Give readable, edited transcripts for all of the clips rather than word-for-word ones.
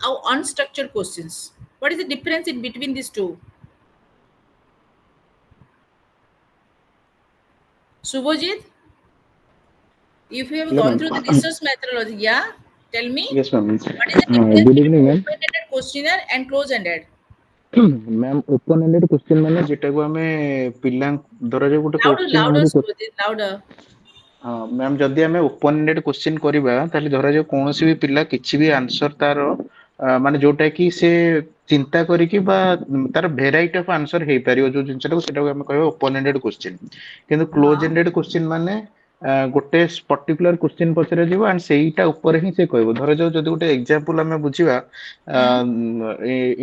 or unstructured questions. What is the difference in between these two? Subhajit, if you have Hello, gone ma'am. through the research methodology, yeah, tell me Yes, ma'am. what is the difference Good between evening, ma'am. open-ended questionnaire and closed-ended? Ma'am open ended question ମାନେ ଯେଟାକୁ ଆମେ ପିଲା ଧରାଯାଉ ଗୋଟେ Louder, question louder, ଆମକୁ Subhajit, louder. ହଁ ma'am ଯଦି ଆମେ open ended question କରିବା ତାହେଲେ ଧରାଯାଉ କୌଣସି ବି ପିଲା କିଛି ବି ଆନ୍ସର ତାର ମାନେ ଯୋଉଟା କି ସେ ଚିନ୍ତା କରିକି ବା ତାର ଭେରାଇଟି ଅଫ୍ ଆନ୍ସର ହେଇପାରିବ ଯୋଉ ଜିନିଷଟାକୁ ସେଟାକୁ ଆମେ କହିବା ଓପନ୍ ଏଣ୍ଡେଡ୍ କ୍ୱେଶ୍ଚିନ୍ କିନ୍ତୁ କ୍ଲୋଜ୍ Uh-huh. ଏଣ୍ଡେଡ୍ କ୍ୱେଶ୍ଚିନ୍ ମାନେ ଗୋଟେ ପର୍ଟିକୁଲାର କ୍ୱେଶ୍ଚିନ୍ ପଚରାଯିବ ଆଣ୍ଡ ସେଇଟା ଉପରେ ହିଁ ସେ କହିବ ଧରାଯାଉ ଯଦି ଗୋଟେ ଏକ୍ସାମ୍ପଲ ଆମେ ବୁଝିବା Hmm.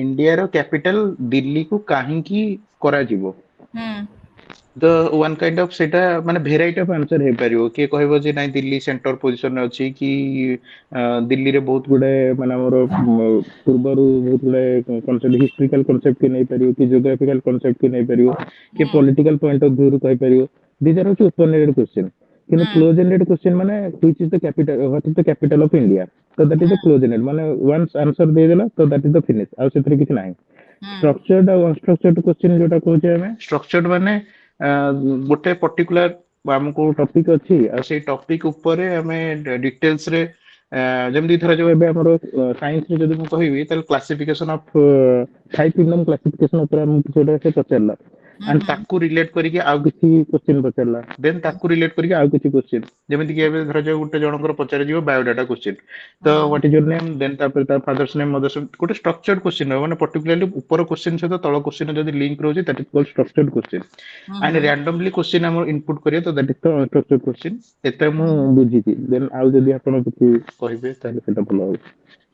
ଇଣ୍ଡିଆର କ୍ୟାପିଟାଲ ଦିଲ୍ଲୀକୁ କାହିଁକି କରାଯିବ Hmm. ତ ୱାନ୍ କାଇଣ୍ଡ ଅଫ୍ ସେଇଟା ମାନେ ଭେରାଇଟି ଅଫ୍ ଆନ୍ସର ହେଇପାରିବ କିଏ କହିବ ଯେ ନାଇଁ ଦିଲ୍ଲୀ ସେଣ୍ଟର ପୋଜିସନରେ ଅଛି କି ଦିଲ୍ଲୀରେ ବହୁତ ଗୁଡାଏ ମାନେ ଆମର ପୂର୍ବରୁ ବହୁତ ଗୁଡାଏ କନସେପ୍ଟ ହିଷ୍ଟ୍ରିକାଲ କନସେପ୍ଟ କି ନେଇପାରିବ କି ଜିଓଗ୍ରାଫିକାଲ କନସେପ୍ଟ କି ନେଇପାରିବ କି Hmm. ପଲିଟିକାଲ ପଏଣ୍ଟ ଅଫ ଭ୍ୟୁରୁ କହିପାରିବ ଦିଜ୍ ଆର୍ ହଉଛି ଓପନ୍ ଏଣ୍ଡେଡ୍ କ୍ୱେଶ୍ଚିନ୍ କିନ୍ତୁ Hmm. କ୍ଲୋଜ୍ ଏଣ୍ଡେଡ୍ କ୍ୱେଶ୍ଚିନ୍ ମାନେ which is the capital what is the capital of India ତ that is the close ended ମାନେ ୱାନ୍ସ ଆନ୍ସର ଦେଇଦେଲା ତ ଦ୍ୟାଟ୍ ଇଜ ଦ ଫିନିଶ ଆଉ ସେଥିରେ କିଛି ନାହିଁ Hmm. structured ଆଉ unstructured question ଯୋଉଟା କହୁଛେ ଆମେ structured ମାନେ ଗୋଟେ ପର୍ଟିକୁଲାର ଆମକୁ ଟପିକ ଅଛି ଆଉ ସେଇ ଟପିକ ଉପରେ ଆମେ ଡିଟେଲ୍ସ ରେ ଯେମିତି ଧରାଯାଉ ଏବେ ଆମର ସାଇନ୍ସରେ ଯଦି ମୁଁ କହିବି ତାହେଲେ classification of five kingdom classification ଉପରେ ଆମକୁ କିଛି ଗୋଟେ ସେ ପଚାରିଲା Hmm. And Hmm. ତାକୁ ରିଲେଟ କରିକି ଆଉ କିଛି କ୍ୱେଶ୍ଚିନ୍ ପଚାରିଲା ଦେନ୍ ତାକୁ ରିଲେଟ କରିକି ଆଉ କିଛି କ୍ୱେଶ୍ଚିନ୍ ଯେମିତି କି ଏବେ ଧରାଯାଉ ଗୋଟେ ଜଣଙ୍କର ପଚାରାଯିବ ବାୟୋଡାଟା କ୍ୱେଶ୍ଚିନ୍ ତ Hmm. What is your name then ତାପରେ ତା ଫାଦର୍ସ ନେମ୍ ମଦର୍ସ ଗୋଟେ ଷ୍ଟ୍ରକ୍ଚର୍ଡ କ୍ୱେଶ୍ଚିନ୍ ହବ ମାନେ ପର୍ଟିକୁଲାରଲି ଉପର କ୍ୱେଶ୍ଚିନ୍ ସହିତ ତଳ କ୍ୱେଶ୍ଚିନ୍ ଯଦି ଲିଙ୍କ ରହୁଛି that is called structured question and Hmm. Randomly question ଆମର ଇନପୁଟ କରିବା ତ that is the unstructured question ଏତେ ମୁଁ Hmm. ବୁଝିଛି ଦେନ୍ ଆଉ ଯଦି ଆପଣ କିଛି କହିବେ ତାହେଲେ ସେଟା ଭଲ ହବ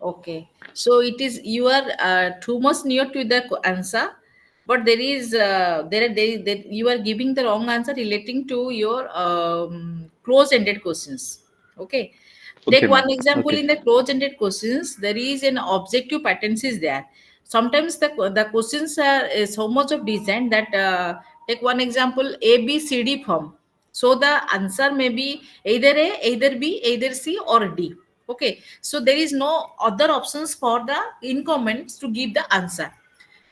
Okay, so it is you are too much near to the answer, but there is there you are giving the wrong answer relating to your close-ended questions. Okay, okay take ma'am one example okay in the close-ended questions. There is an objective patterns is there. Sometimes the questions are so much of design that take one example A B C D form. So the answer may be either A, either B, either C or D. Okay, so there is no other options for the incumbents to give the answer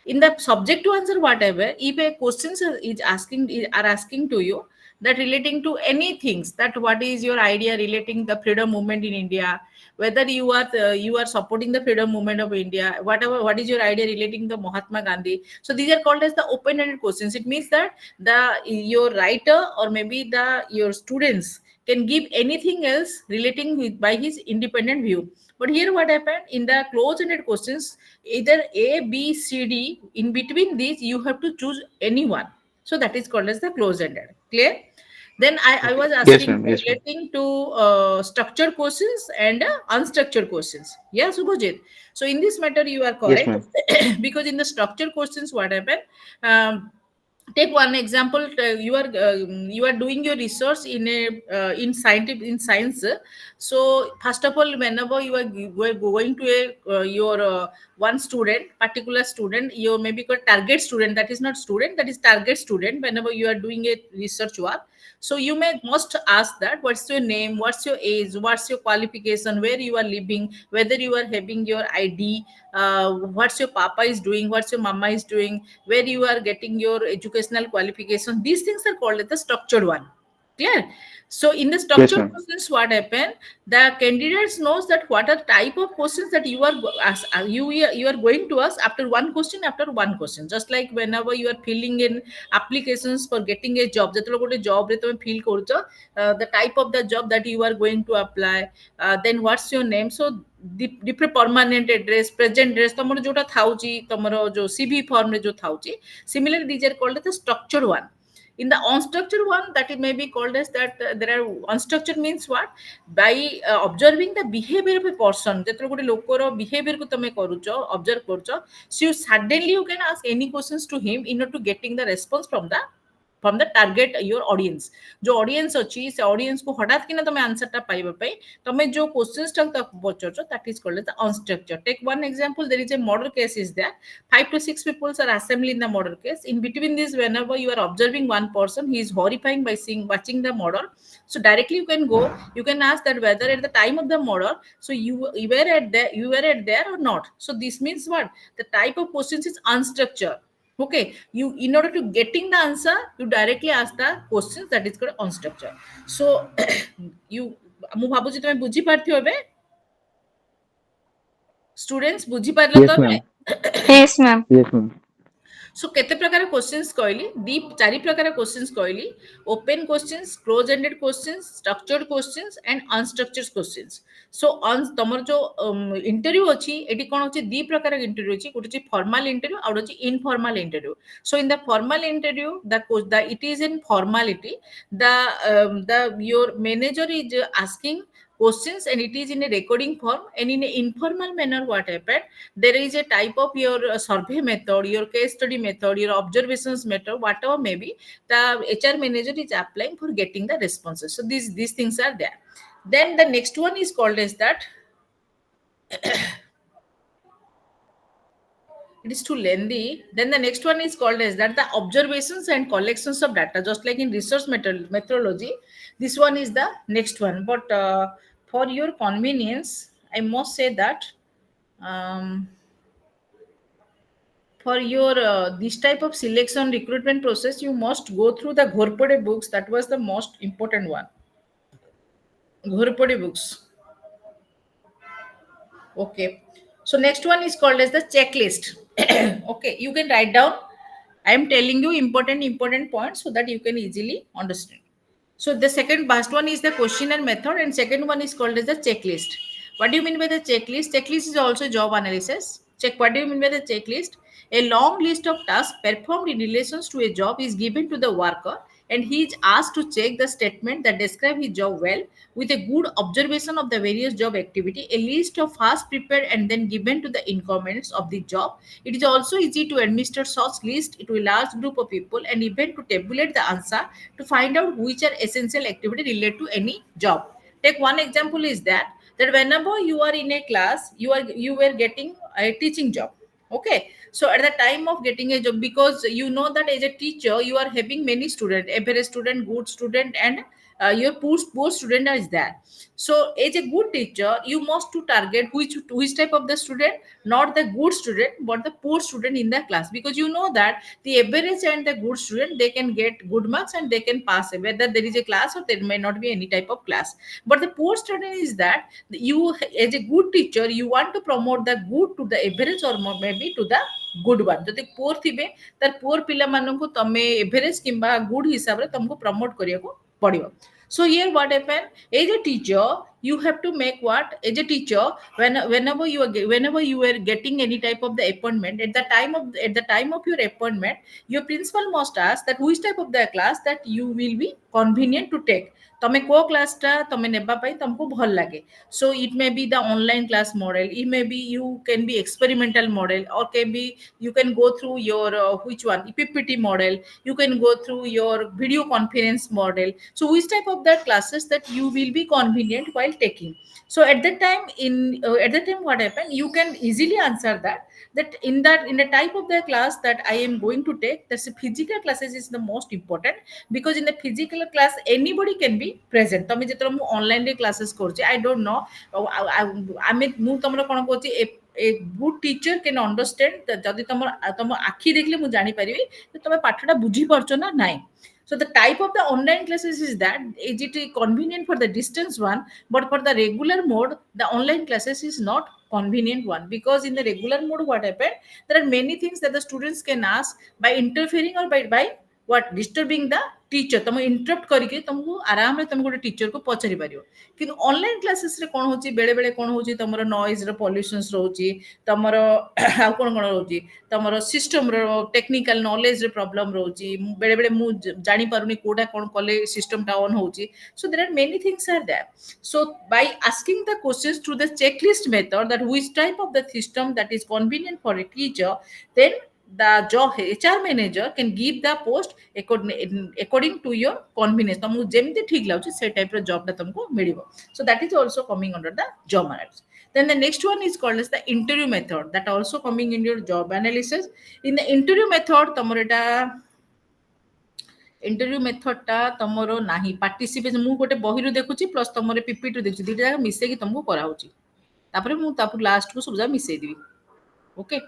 in the subject to answer whatever. If a questions is asking are asking to you that relating to any things, that what is your idea relating the freedom movement in India, whether you are supporting the freedom movement of India, whatever, what is your idea relating the Mahatma Gandhi. So these are called as the open-ended questions. It means that the your writer or maybe the your students can give anything else relating with by his independent view. But here what happened in the closed-ended questions, either A, B, C, D. In between these, you have to choose any one. So that is called as the closed-ended. Clear? Then I okay was Yes asking ma'am Yes ma'am relating to structured questions and unstructured questions. Yeah, Subhajit. So in this matter, you are Yes correct ma'am because in the structured questions, what happened? Take one example. You are doing your research in a in scientific in science. So first of all, whenever you are going to a your one student, particular student, you maybe called target student. That is not student. That is target student. Whenever you are doing a research work, so you may must ask that what's your name, what's your age, what's your qualification, where you are living, whether you are having your ID, what's your papa is doing, what's your mama is doing, where you are getting your educational qualification. These things are called as the structured one. Clear? So in the Yes structured ma'am questions, what happen? The candidates knows that what are type of questions that you are you are going to ask after one question after one question. Just like whenever you are filling in applications for getting a job, ଯେତେବେଳେ ଗୋଟେ job ରେ ତମେ fill କରୁଛ, the type of the job that you are going to apply, then what's your name. So different permanent address, present address, ତମର ଯୋଉଟା ଥାଉଛି ତମର ଯୋଉ CV form ରେ ଯୋଉ ଥାଉଛି, similarly these are called as the structured one. In the unstructured one, that it may be called as that there are unstructured means what? By observing the behavior of a person, ଯେତେବେଳେ ଗୋଟେ ଲୋକର behavior କୁ ତମେ କରୁଛ, observe କରୁଛ, so you suddenly you can ask any questions to him in order to getting the response from the from the target your audience. जो audience अच्छी से audience को हटात कि ना तुम्हें answer टा पाइबा पाई तुम्हें जो questions टा तक पहुंचो that is called the unstructured. Take one example. There is a murder case is there. 5 to 6 people are assembled in the murder case. In between this, whenever you are observing one person, he is horrifying by seeing watching the murder. So directly you can go, you can ask that whether at the time of the murder, so you were at there or not. So this means what? The type of questions is unstructured. Okay, you in order to getting the answer, you directly ask the questions that is called unstructured. So you ମୁଁ ଭାବୁଛି ତମେ ବୁଝି ପାରୁଥିବ ଏବେ students बुझी पारलो Yes, तो ma'am. Yes, ma'am. Yes, ma'am. सो केते प्रकार क्वेश्चंस कहली दी चारि प्रकार क्वेश्चंस कहली open questions close ended questions structured questions and unstructured questions so तमर जो इंटरव्यू अछि एटी कोन अछि दी प्रकार इंटरव्यू अछि गोटे अछि फॉर्मल इंटरव्यू और अछि informal interview so in the formal interview the it is in formality the your manager is asking questions and it is in a recording form and in an informal manner what happened there is a type of your survey method your case study method your observations method whatever may be the HR manager is applying for getting the responses so these things are there then the next one is called as that it is too lengthy then the next one is called as that the observations and collections of data just like in research methodology this one is the next one but for your convenience I must say that um, for your this type of selection recruitment process you must go through the Ghorpade books that was the most important one Ghorpade books okay so next one is called as the checklist okay you can write down I am telling you important points so that you can easily understand so the second last one is the questionnaire method and second one is called as the checklist what do you mean by the checklist checklist is also job analysis check what do you mean by the checklist a long list of tasks performed in relations to a job is given to the worker and he is asked to check the statement that describe his job well with a good observation of the various job activity a list of fast prepared and then given to the incumbents of the job it is also easy to administer such list to a large group of people and even to tabulate the answer to find out which are essential activity related to any job take one example is that whenever you are in a class you were getting a teaching job okay so at the time of getting a job because you know that as a teacher you are having many students average student good student and your poor student is there so as a good teacher you must to target which type of the student not the good student but the poor student in the class because you know that the average and the good student they can get good marks and they can pass whether there is a class or there may not be any type of class but the poor student is that you as a good teacher you want to promote the good to the average or maybe to the good one ଯଦି poor ଥିବେ ତାର poor ପିଲାମାନଙ୍କୁ ତମେ average କିମ୍ବା good ହିସାବରେ ତମକୁ promote କରିବାକୁ ପଡିବ so here what happen as a teacher you have to make what as a teacher whenever you are getting any type of the appointment at the time of your appointment your principal must ask that which type of the class that you will be convenient to take ତମେ କୋ class ଟା ତମେ ନେବା ପାଇଁ ତମକୁ ଭଲ ଲାଗେ so it may be the online class model it may be you can be experimental model or can be you can go through your which one ppt model you can go through your video conference model so which type of the classes that you will be convenient while taking so at that time at that time what happened you can easily answer that in the type of the class that I am going to take that's the physical classes is the most important because in the physical class anybody can be present ତମେ ଯେତେବେଳେ ମୁଁ online ରେ କ୍ଲାसेस କରୁଛି I don't know ଆମେ ମୁଁ ତମର କଣ କହୁଛି a good teacher can understand ଯଦି ତମ ଆଖି ଦେଖିଲେ ମୁଁ ଜାଣିପାରିବି ଯେ ତମେ ପାଠଟା ବୁଝି ପାରୁଛ ନା ନାହିଁ so the type of the online classes is that is it convenient for the distance one but for the regular mode the online classes is not convenient one because in the regular mode what happened there are many things that the students can ask by interfering or by what disturbing the teacher तुम interrupt करके तुमको आराम रे तुम गोटे teacher को पचारि पारियो कि online classes रे कोन होची बेले बेले कोन होची तमरो नॉइज रे पॉल्यूशंस रहउची तमरो आ कोन रहउची तमरो सिस्टम रे टेक्निकल नॉलेज रे प्रॉब्लम रहउची बेले बेले मु जानि पारुनी कोडा कोन कले सिस्टम टा ऑन होची so there are many things are there so by asking the questions through the checklist method that which type of the system that is convenient for a teacher then the job HR manager can give the post according to your convenience. तुमको जेमती ठीक लाଗୁଛି से type ର job ଟା तुमको मिलिबो. So that is also coming under the job analysis. Then the next one is called as the interview method, that also coming in your job analysis. In the interview method तमर एटा interview मेथडटा तमरो नाही participation मु गोटे बही रु देखुची plus तमरे PPT देखुची दुटा जाक मिसे की तुमको करा होची तापरे मु तापर लास्ट को सब जा मिसे देबी. Okay.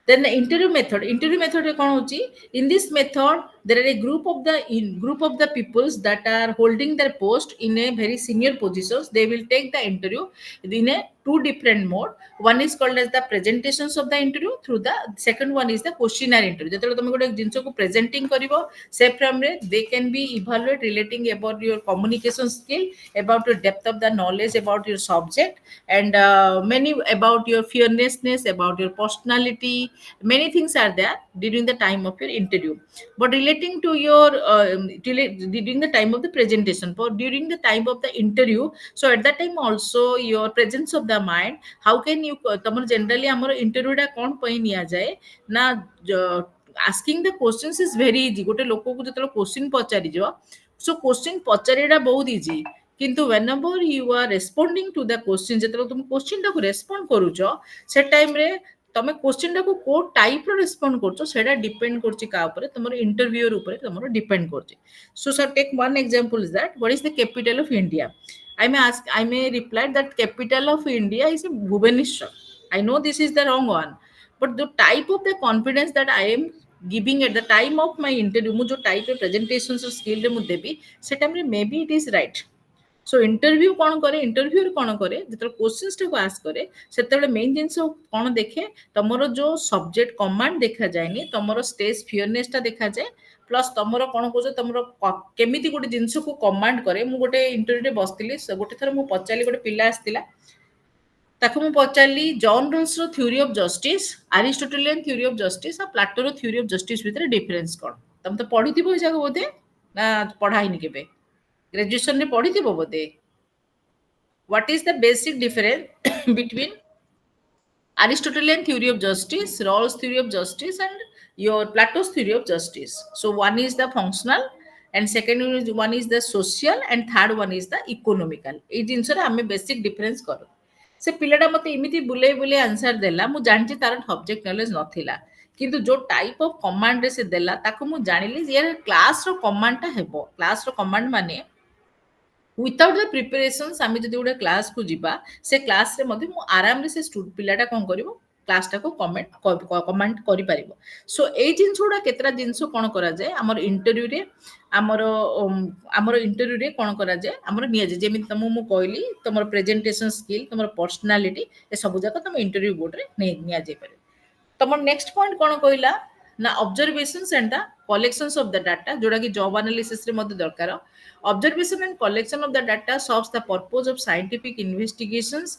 Then the interview method is कौन होची? In this method there are a group of the peoples that are holding their post in a very senior positions. They will take the interview in a two different mode. One is called as the presentations of the interview, through the second one is the questionnaire interview. जेतले तुम गोटे जिंस को presenting करिवो से from रे they can be evaluate relating about your communication skill, about your depth of the knowledge about your subject, and many about your fearlessness, about your personality. Many things are there during the time of your interview, but relating to your during the time of the presentation, for during the time of the interview, so at that time also your presence of the mind, how can you तमर generally हमर interview टा कोन पई निया जाए ना asking the questions is very easy. गोटे लोक को जतलो क्वेश्चन पचारि जो सो क्वेश्चन पचारिडा बहुत इजी, किंतु whenever you are responding to the question, जतलो तुम क्वेश्चन टा को रेस्पोंड करूचो से टाइम रे तमे क्वेश्चन टा को को टाइप रो रेस्पोंड करछो सेटा डिपेंड करछि का ऊपर तमरो इंटरव्यूअर ऊपर तमरो डिपेंड करछि. So sir take one example is that what is the capital of India. I may reply that capital of India is Bhubaneswar. I know this is the wrong one, but the type of the confidence that I am giving at the time of my interview, mu jo type of presentations or skill re mu debi, se time re maybe it is right. So interview कौन करे, interviewer कौन करे जो question टा को ask करे से main जिन कौन देखे तुम जो सब्जेक्ट कमांड देखा जाए तुम स्टेज फियरनेस टा देखा जाए प्लस तुम कौन कह तुम केमी गोटे जिनस को कमांड करे. मु गोटे इंटरव्यू बसती गोटे थर मुझे पचारि गोटे पिला आसला ताको मु पचारि जॉन रॉल्स रो theory of justice, Aristotelian theory of justice और प्लाटो रो थ्योरी ऑफ जस्टिस भितर डिफरेंस कौन. तुम तो पढ़ी थी जाक बोधे ना पढ़ाई केबे ग्रेजुएशन रे पढ़ी थी बोधे. What is the basic difference between Aristotelian theory of justice, Rawls theory of justice, and your Plato's theory of justice? So one is the functional, and second one is the social, and third one is the economical. ये जिनस रे हमें basic difference करो. से पिलाटा मते इमिति बुले बुले answer देला मु जानछि तार सब्जेक्ट नॉलेज नथिला, किंतु जो टाइप ऑफ कमांड रे से देला ताको मु जानिली जे क्लास रो कमांड टा हेबो. क्लास रो कमांड माने विदाउट द प्रिपरेशंस आम जो गोटे क्लास को जीवा से क्लास रे मध्य मु आराम रे से पिलाटा कौन करिवो क्लास टा को कमेंट करि पारिबो. सो ए जिंस गुडा केतरा जिंस कोन करा जाय हमर इंटरव्यू रे हमर इंटरव्यू रे कोन करा जाय हमर निया जाय जेमि तुम मु कहली तुमर प्रेजेंटेशन स्किल तुमर पर्सनालिटी ए सब जाक तुम इंटरव्यू बोर्ड रे निया जाय पारे. तुमर नेक्स्ट पॉइंट कोन कहला ना observations and the collections of the data जोड़ा कि जॉब एनालिसिस रे मध्य दरकार. Observation and collection of the data serves the purpose of scientific investigations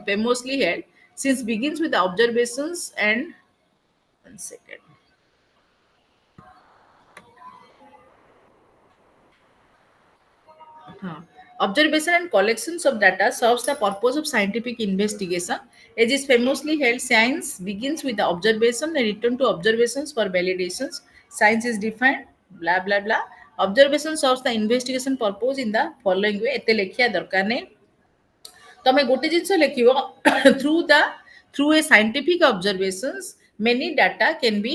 famously held since begins with the observations and 1 second. Observation and collections of data serves the purpose of scientific investigation. As is famously held, science begins with the observation and return to observations for validations. Science is defined, blah blah blah. Observation serves the investigation purpose in the following way. एते लेखिया दरकार नहीं. तमे गोटे जिंस लेखिबो through a scientific observations many data can be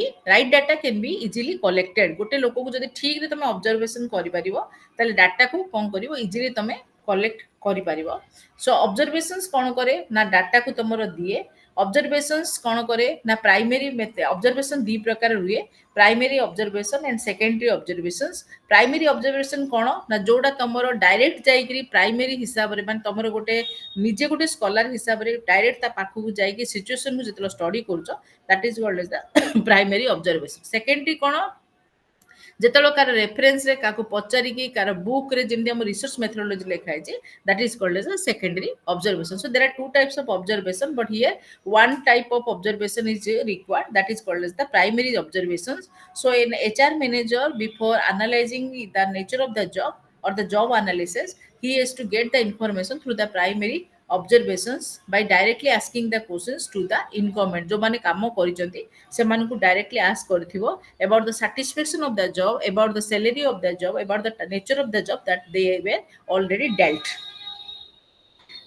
easily collected. गोटे लोक को जदि ठीक रे तमे ऑब्जर्वेशन करि परिबो ताले डाटा को कोन करिवो इजीली तमे कलेक्ट करि परिबो. सो ऑब्जर्वेशंस कोन करे ना डाटा को तमरो दिए. ऑब्जर्वेशंस कोन करे ना प्राइमरी मेथड ऑब्जर्वेशन दी प्रकार हुए, primary observation and secondary observations. Primary observation कोन ना जोडा तमरो डायरेक्ट जाईकरी प्राइमरी हिसाब रे माने तमरो गोटे निजे गोटे स्कॉलर हिसाब रे डायरेक्ट ता पाखु को जाईकी सिचुएशन को जतलो स्टडी करछो that is called as the primary observation. Secondary कोन जेतलो कार रेफरेंस रे काको पचारि की कार बुक रे जेंदी हम रिसर्च मेथोडोलॉजी लिखाय जे that is called as a secondary observation. So there are two types of observation but here one type of observation is required, that is called as the primary observations. So an HR manager before analyzing the nature of the job or the job analysis he has to get the information through the primary observations by directly asking the questions to the incumbent जो माने काम करिसेंती से मानकु directly ask करथिबो about the satisfaction of the job, about the salary of the job, about the nature of the job that they were already dealt.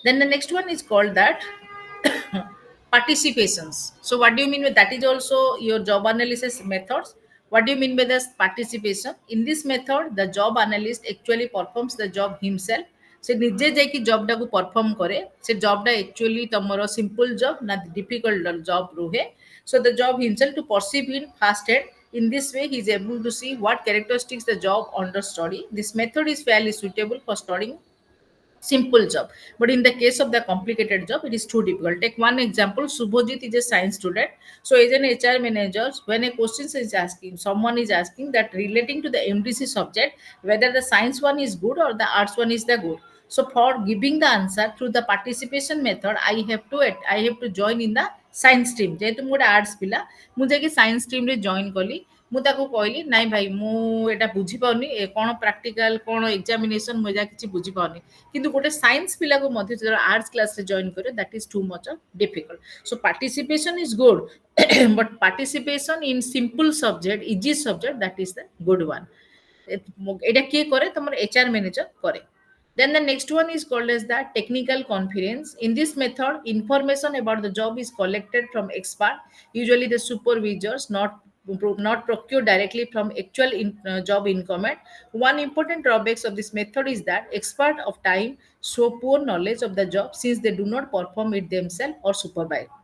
Then the next one is called that participations. So what do you mean by that? Is also your job analysis methods. What do you mean by this participation? In this method, the job analyst actually performs the job himself. से निजे जाकि जॉबटा को perform करे से जॉबटा actually तमरो simple job ना difficult job रुहे so the job himself to perceive in fast head. In this way he is able to see what characteristics the job under study. This method is fairly suitable for studying simple job, but in the case of the complicated job it is too difficult. Take one example. Subhojit is a science student, so as an HR manager, when a question is asking, someone is asking that relating to the MDC subject, whether the science one is good or the arts one is the good. So for giving the answer through the participation method, I have to join in the science stream. जेहेतु मुझे arts पिला मुझे science stream रे join कली मुझे कहली नाई भाई मुझे बुझीपानी कौन प्राक्टिकल कौन एग्जामिनेशन मुझे किसी बुझीपानी किंतु गोटे साइंस पिला को आर्ट्स क्लास रे जॉइन करे that is too much difficult. So participation is good but participation in simple subject easy subject that is the good one. এটা কে করে তোমার HR ম্যানেজার করে. Then the next one is called as the technical conference. In this method, information about the job is collected from expert, usually the supervisors, not procured directly from actual job incumbent. One important drawbacks of this method is that expert of time show poor knowledge of the job since they do not perform it themselves or supervise.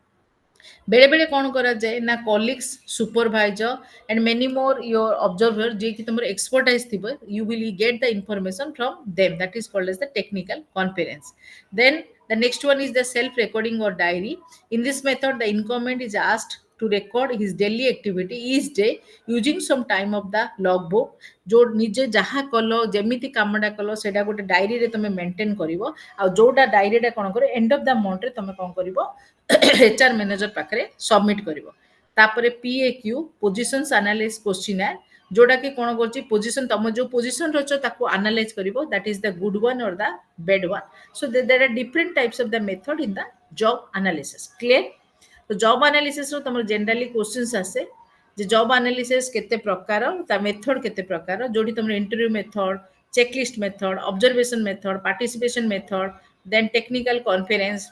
बेले बेले कौन करा जाए ना colleagues supervisor and many more your observer जे कि तुम expertise थिबो you will get the information from them that is called as the technical conference. Then the next one is the self recording or diary. In this method the incumbent is asked to record his daily activity each day using some time of the logbook. जो निजे जहाँ कलो जेमिति कामटा कलो सेटा गोटे diary रे तमे maintain करिवो आ जोटा डायरी रे कोन करे एंड ऑफ द मंथ रे तमे कोन करिवो HR मैनेजर पाखरे सबमिट करिवो. तापरे PAQ पोजीशंस एनालिसिस क्वेश्चनर जोटा कि कोन करछि पोजीशन तम जो पोजीशन रचो ताको एनालाइज करिवो that is the good one और the bad one. So there are different types of the method in the job analysis. Clear. तो जॉब एनालिसिस रो तमर जनरली क्वेश्चंस आसे जे जॉब एनालिसिस केते प्रकार ता मेथड केते प्रकार जोडी तमर interview method checklist method observation method participation method then technical conference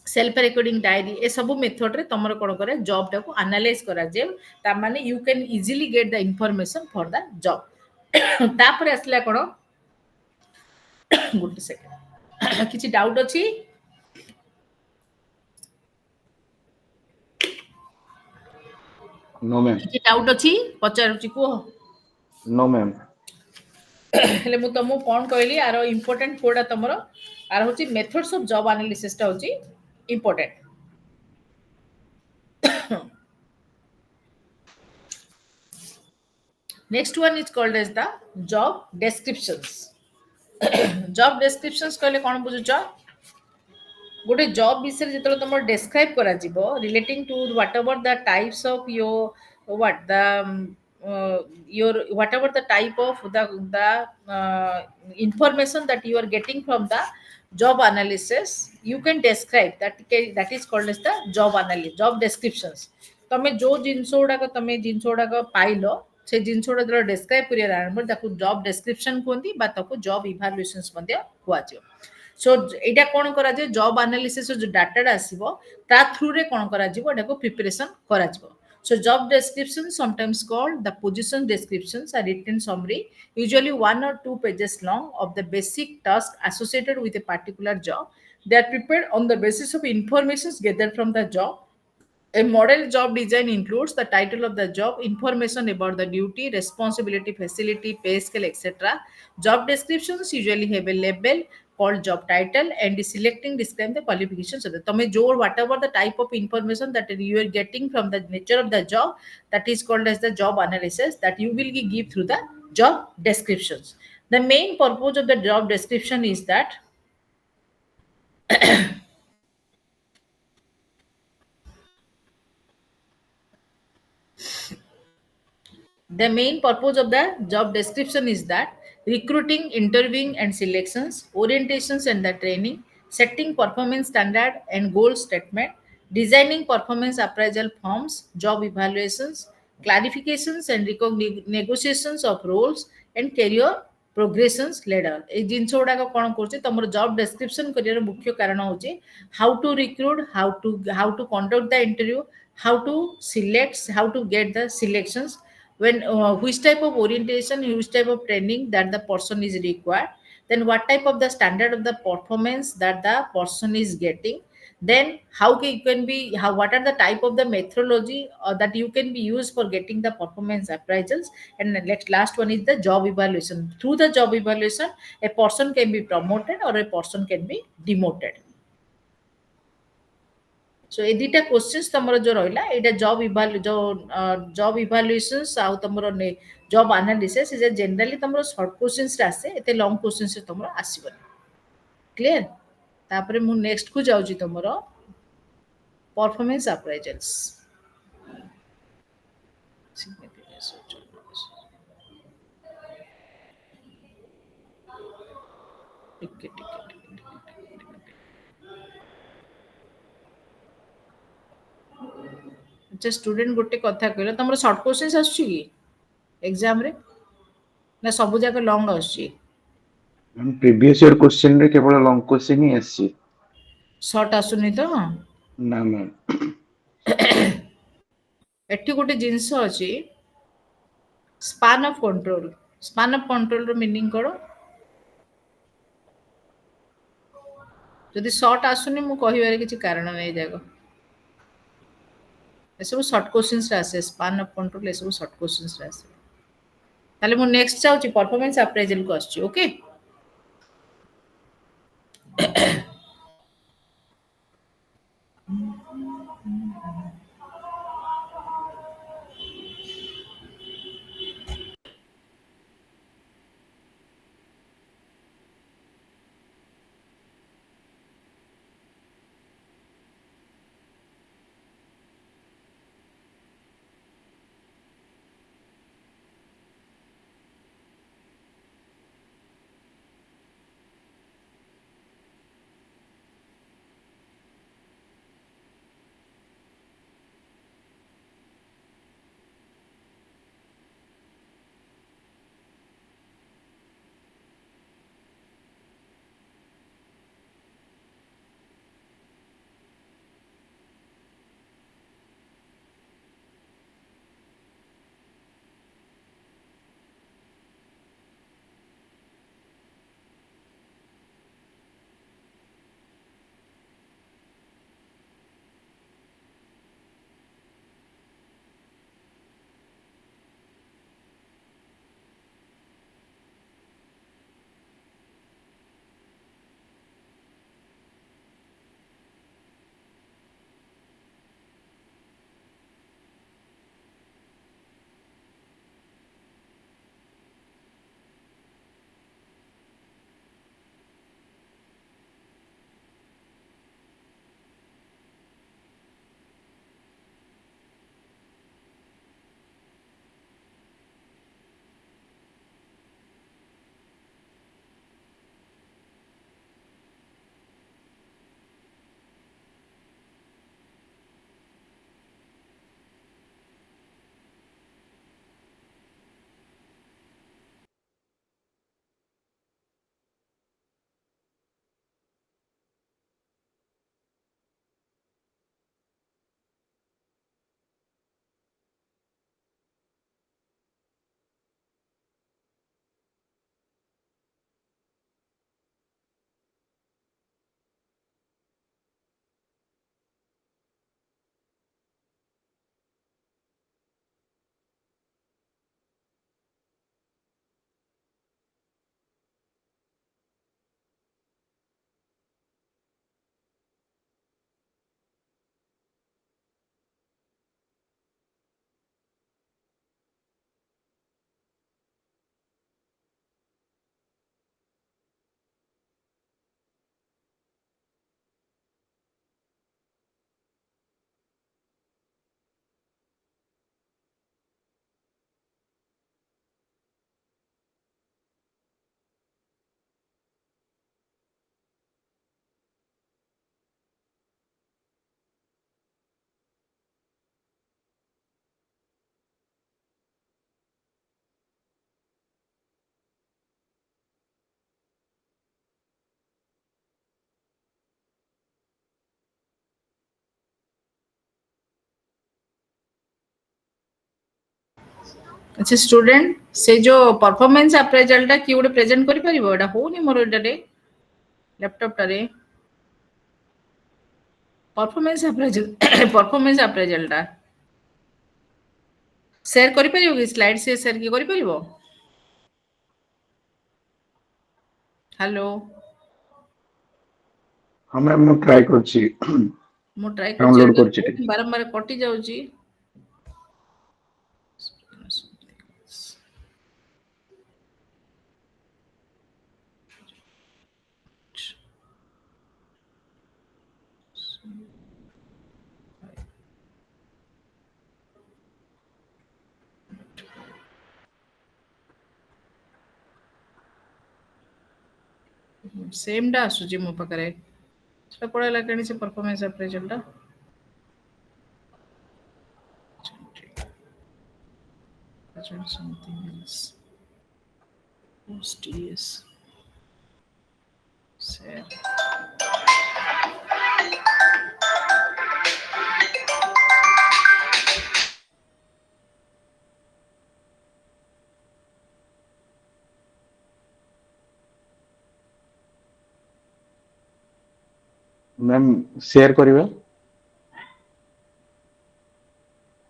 self recording diary ए सब मेथड रे तमर कोन करे जॉब टाको एनालाइज करा जे ता माने you can easily get the information for the job. तापर असला कोन गुड सेकंड किछि डाउट अछि नो मैम. किछि डाउट अछि पचारुछि को नो मैम. हेले मु तमु कोन कहली आरो इंपोर्टेंट कोडा तमरो आरो होछि मेथड्स ऑफ जॉब एनालिसिस टा होछि important. Next one is called as the job descriptions. Job descriptions कहले कोन बुझुछ गोटे जॉब विषय जेतलो तमर डिस्क्राइब करा जिवो relating to whatever the types of your what the your whatever the type of the information that you are getting from the job analysis you can describe that is called as the job analysis job descriptions. तमे जो जिंसो गुडा को तमे जिंसो गुडा को pilo से जिंसो गुडा describe करिया आरंभ ताको job description कोंती बा ताको जॉब इवैल्यूएशंस मध्ये हुआजियो. सो एटा कोन करा जे जॉब एनालिसिस जो डाटा आसीबो ता थ्रू रे कोन करा जिवो एटा को प्रिपरेशन करा जिवो. So job descriptions, sometimes called the position descriptions, are written summary, usually 1 or 2 pages long, of the basic task associated with a particular job. They are prepared on the basis of information gathered from the job. A model job design includes the title of the job, information about the duty, responsibility, facility, pay scale, etc. Job descriptions usually have a label called job title and is selecting describe the qualifications of the tome jo whatever the type of information that you are getting from the nature of the job that is called as the job analysis that you will give through the job descriptions. The main purpose of the job description is that the main purpose of the job description is that recruiting, interviewing and selections, orientations and the training, setting performance standard and goal statement, designing performance appraisal forms, job evaluations, clarifications and negotiations of roles, and career progressions ladder. এই ଜିନିଷ ଗୁଡାକ କ'ଣ କରୁଛି ତମର job description କରିବାର ମୁଖ୍ୟ କାରଣ ହେଉଛି how to recruit, how to conduct the interview, how to select, how to get the selections, when which type of orientation, which type of training that the person is required, then what type of the standard of the performance that the person is getting, then you can be how what are the type of the methodology that you can be used for getting the performance appraisals, and the last one is the job evaluation. Through the job evaluation a person can be promoted or a person can be demoted. सो ए दुटा questions तमरो जो रहिला एटा job evaluations आउ तमरो job analysis is generally तमरो short questions आसे एते long questions तमरो आसीबनी. क्लियर. तापरे मु नेक्स्ट को जाउची तमरो परफॉर्मेंस अप्राइजल्स. टिके अच्छा स्टूडेंट गोटे कथा कहला तमरो शॉर्ट क्वेश्चंस आछी की एग्जाम रे ना सब जाक लॉन्ग आछी. प्रीवियस ईयर क्वेश्चन रे केवल लॉन्ग क्वेश्चन ही आसी शॉर्ट आसुनी तो ना मैम. एठी गोटे जिंस अछि span of control. Span of control रो मीनिंग करो जदि शॉर्ट आसुनी मु कहिबारे किछि कारण नै जागो. एसबु शॉर्ट क्वेश्चंस रे आसे स्पान ऑफ कंट्रोल एसबु शॉर्ट क्वेश्चंस रे आसे. ताले मु नेक्स्ट चाउची परफॉर्मेंस अप्रेजल को आछी. ओके अच्छा स्टूडेंट से जो परफॉर्मेंस अप्रेजल टा कि गोटे प्रेजेंट करि परिबो एटा होनी मोर एटारे लैपटॉप टारे परफॉर्मेंस अप्रेजल परफॉर्मेंस अप्रेजल टा शेयर करि परिबो कि स्लाइड से शेयर कि करि परिबो हेलो ହଁ ମ୍ୟାମ୍ ମୁଁ ଟ୍ରାଏ କରୁଛି ମୁଁ ଟ୍ରାଏ କରୁଛି ଡାଉନଲୋଡ୍ ଏଟା କରୁଛି ଟିକେ। ବାରମ୍ବାର କଟି ଯାଉଛି सेम टा आସୁଛି ମୋ ପାଖରେ ସେଟା ପଳେଇଲା କେଣି ସେ परफॉर्मेंस अप्रेजल ଟା something else OSTS share ma'am share କରିବା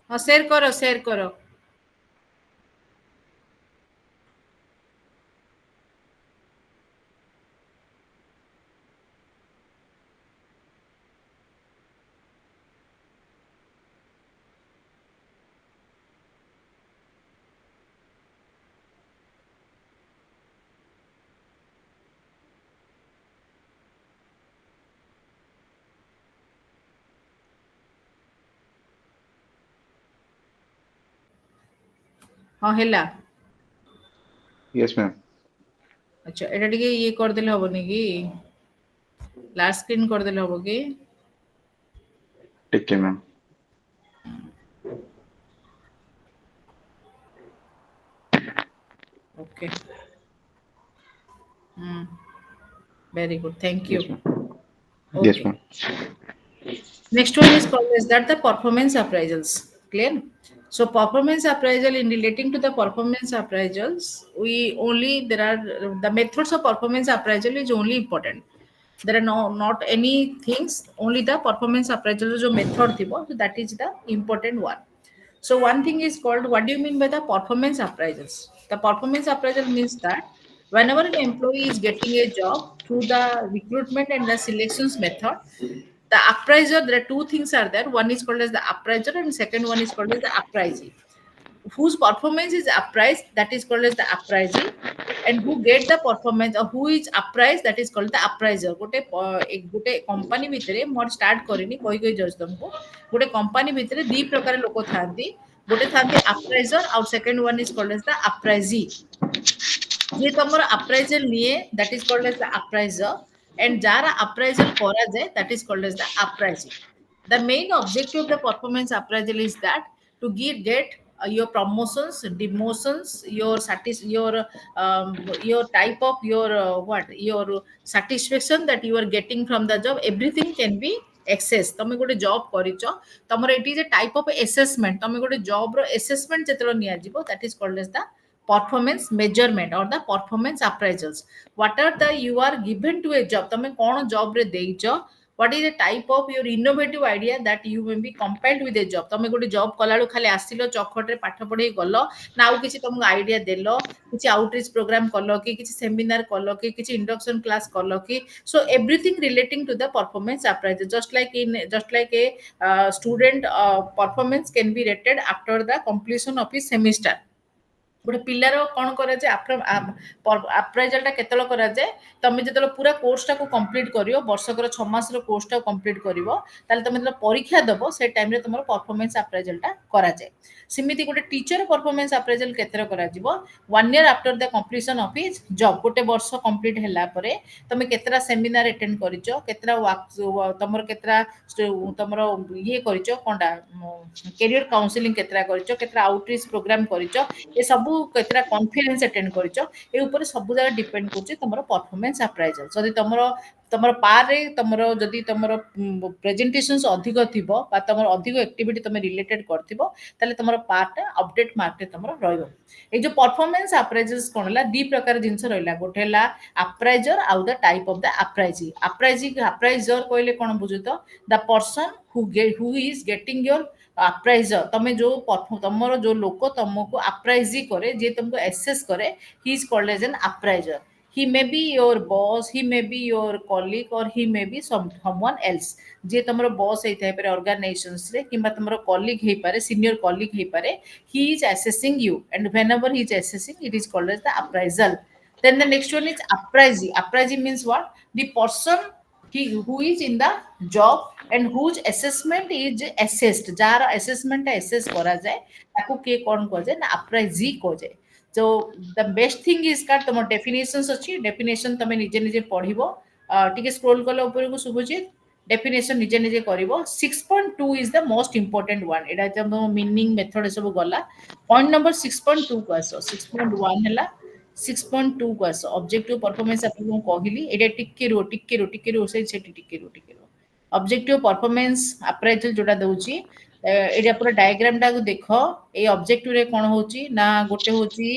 हाँ शेयर करो हाँ हेला ୟେସ୍ ମ୍ୟାମ୍ अच्छा एटा टिके ये कर देले हबनी कि लास्ट स्क्रीन कर देले हबो कि ଟିକେ ma'am okay very good thank you Yes ma'am Yes okay ma'am next one is called as that the performance appraisals clear so performance appraisal in relating to the performance appraisals we only there are the methods of performance appraisal is only important there are no not any things only the performance appraisal जो method thibo so that is the important one so one thing is called what do you mean by the performance appraisals the performance appraisal means that whenever an employee is getting a job through the recruitment and the selections method the appraiser there are two things are there one is called as the appraiser and second one is called as the appraisee whose performance is appraised that is called as the appraisee and who get the performance or who is appraised that is called the appraiser गोटे company भितरे मोर start करिनी कहि कहि जज तुमको गोटे company भितरे दी प्रकार लोक थांती गोटे थांती अप्राइजर और second one is called as the appraisee जे तमर अप्राइजल निये that is called as the appraiser and जारा अप्राइजल करा जाए that is called as the appraisee the main objective of the performance appraisal is that to get your promotions demotions your type of your what your satisfaction that you are getting from the job everything can be access तमे गोटे job करिचो तमर it is a type of assessment तमे गोटे job रो assessment जेतलो निया जिवो that is called as the performance measurement or the performance appraisals what are the you are given to a job तमे कोन जॉब रे देइचो what is the type of your innovative idea that you may be compelled with a job तमे गोटे job कलाळो खाली आसिलो चखट रे पाठ पढे गलो ना आउ किछि तुमको आइडिया देलो किछि आउटरीच प्रोग्राम कलो कि किछि सेमिनार कलो कि किछि इंडक्शन क्लास कलो कि so everything relating to the performance appraisal just like a student performance can be rated after the completion of his semester गोटे पिलार कौन कराए अप्राइजल टा केतल कराए तमें जो पूरा कोर्स टाक कंप्लीट कर वर्षकर 6 मास कोर्स टाक कंप्लीट कर तुम जो परीक्षा दब से टाइम रे तुम परफॉर्मेंस अप्राइजल टा कराए सेमती गोटे टीचर परफॉर्मेंस अप्राइजल केतर करा 1 year after the completion of his job गोटे वर्ष कंप्लीट हैला परे तमे केतरा सेमिनार अटेंड करिचो केतरा तमर केतरा तमर ये करिचो कोंडा कैरियर काउंसलिंग केतरा करिचो केतरा आउटरीच प्रोग्राम करिचो ए सबु केतरा कॉन्फ्रेंस अटेंड करिचो ए ऊपर सब जगह डिपेंड करछि तमरो परफॉर्मेंस अप्राइजल जदि तमरो ତମର ପାରେ ତମର ଯଦି ତମର ପ୍ରେଜେଣ୍ଟେସନ୍स ଅଧିକ ଥିବ ବା ତମର ଅଧିକ ଆକ୍ଟିଭିଟି ତମେ ରିଲେଟେଡ୍ କରିଥିବ ତାହେଲେ ତମର ପାର୍ଟଟା ଅପଡେଟ୍ ମାର୍କରେ ତମର ରହିବ। ଏଇ ଯୋଉ ପରଫର୍ମାନ୍ସ ଆପ୍ରାଇଜର୍ସ କଣ ହେଲା ଦି ପ୍ରକାର ଜିନିଷ ରହିଲା ଗୋଟେ ହେଲା ଆପ୍ରାଇଜର ଆଉ ଦ ଟାଇପ ଅଫ ଦ ଆପ୍ରାଇଜର କହିଲେ କଣ ବୁଝୁଛ the person who is getting your appraiser ତମେ ଯୋଉ ତମର ଯୋଉ ଲୋକ ତମକୁ ଆପ୍ରାଇଜି କରେ ଯିଏ ତମକୁ ଏସେସ୍ କରେ he is called as an appraiser. he may be your boss, he may be your colleague or he may be someone else जे तमरो बॉस ହେଇଥାଇ ପାରେ organizations ରେ କିମ୍ବା ତମର colleague ହେଇପାରେ senior colleague ହେଇପାରେ he is assessing you and whenever he is assessing it is called as the appraisal। then the next one is appraisee means what the person who is in the job and whose assessment is assessed jar assessment टा assess करा जाए ताको के कोन को जाए ना appraisee को जाए। so the best thing is का तुम डेफिनेशंस अच्छी डेफिनेशन तुम निजे निजे पढ़िबो टिके स्क्रॉल कले ऊपर को सुबुचित डेफिनेशन निजे निजे करिवो 6.2 is the most important one एटा तुम मीनिंग मेथड सब गला पॉइंट नंबर 6.2 को आसो 6.1 हला 6.2 को आसो ऑब्जेक्टिव परफॉर्मेंस आपन कहली एटा टिके रो से टिके रो ऑब्जेक्टिव परफॉर्मेंस अप्राइजल जोटा दउची एटा पूरा डायग्राम टा को देखो ए ऑब्जेक्टिव रे कोन होची ना गोटे होची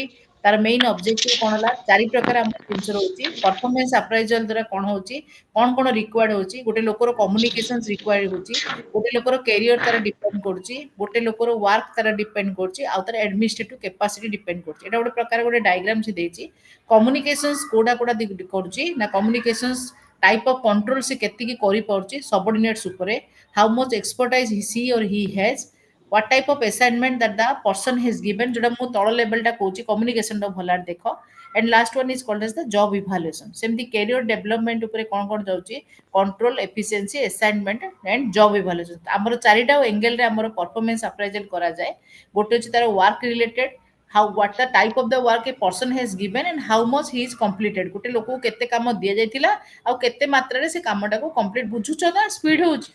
तार मेन ऑब्जेक्टिव कोन हला चारि प्रकार हम जिंस रहउची परफॉर्मेंस अप्राइजल द्वारा कोन होची कोन कोन रिक्वायर्ड होची गोटे लोकर कम्युनिकेशंस रिक्वायर्ड होची गोटे लोकर कैरियर तार डिपेंड करची गोटे लोकर वर्क तार डिपेंड करची आ तार एडमिनिस्ट्रेटिव कैपेसिटी डिपेंड करची एटा गोटे प्रकार गोटे डायग्राम से देची कम्युनिकेशंस कोडा कोडा करची ना कम्युनिकेशंस टाइप ऑफ कंट्रोल से केति की करि पड़ची सबऑर्डिनेट्स ऊपर हाउ मच एक्सपर्टाइज ही और he has what type of assignment that the person has given जोटा मु तळ लेवल टा कहूची कम्युनिकेशन रो भलार देखो and last one is called as the job evaluation सेमती कैरियर डेवलपमेंट ऊपर कोन कोन जाउची control efficiency assignment and job evaluation हमर चारिटा एंगल रे हमर परफॉर्मेंस अप्राइजल करा जाय गोटे अछि तार work related how what the type of the work a person has given and how much he is completed गोटे लोक केते काम दिया जायतिला आ केते मात्रा रे से कामटा को कंप्लीट बुझुछ ना स्पीड होउची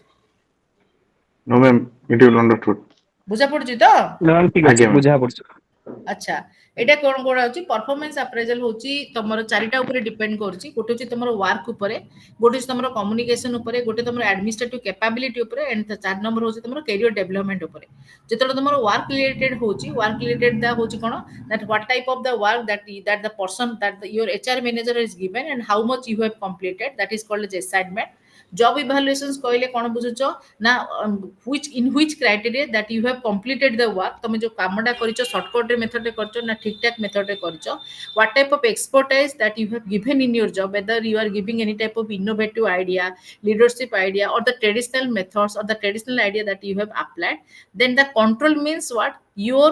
No, ma'am. It will understood. बुझा पड़ची तो मैम ठीक आज्ञा अछि मैम। बुझा पड़छ। अच्छा एटा कोन कोन होची परफॉर्मेंस अप्रेजल होची तमरो चारिटा ऊपर डिपेंड करची गोटे होची तमरो वर्क ऊपर गोटे होची तमरो कम्युनिकेशन ऊपर गोटे तमरो एडमिनिस्ट्रेटिव कैपेबिलिटी ऊपर एंड चार नंबर होची तमरो कैरियर डेवलपमेंट ऊपर जेतलो तमरो वर्क रिलेटेड होची वर्क रिलेटेड दा होची कोन that what type of the work that the person that your HR manager is given and how much you have completed that is called as assignment job evaluations कहले कोन बुझुचो ना which criteria that you have completed the work तमे जो कामडा करिचो shortcut रे method रे करचो ना ठीक ठाक मेथड रे करचो what type of expertise that you have given in your job whether you are giving any type of innovative idea leadership idea or the traditional methods or the traditional idea that you have applied then the control means what your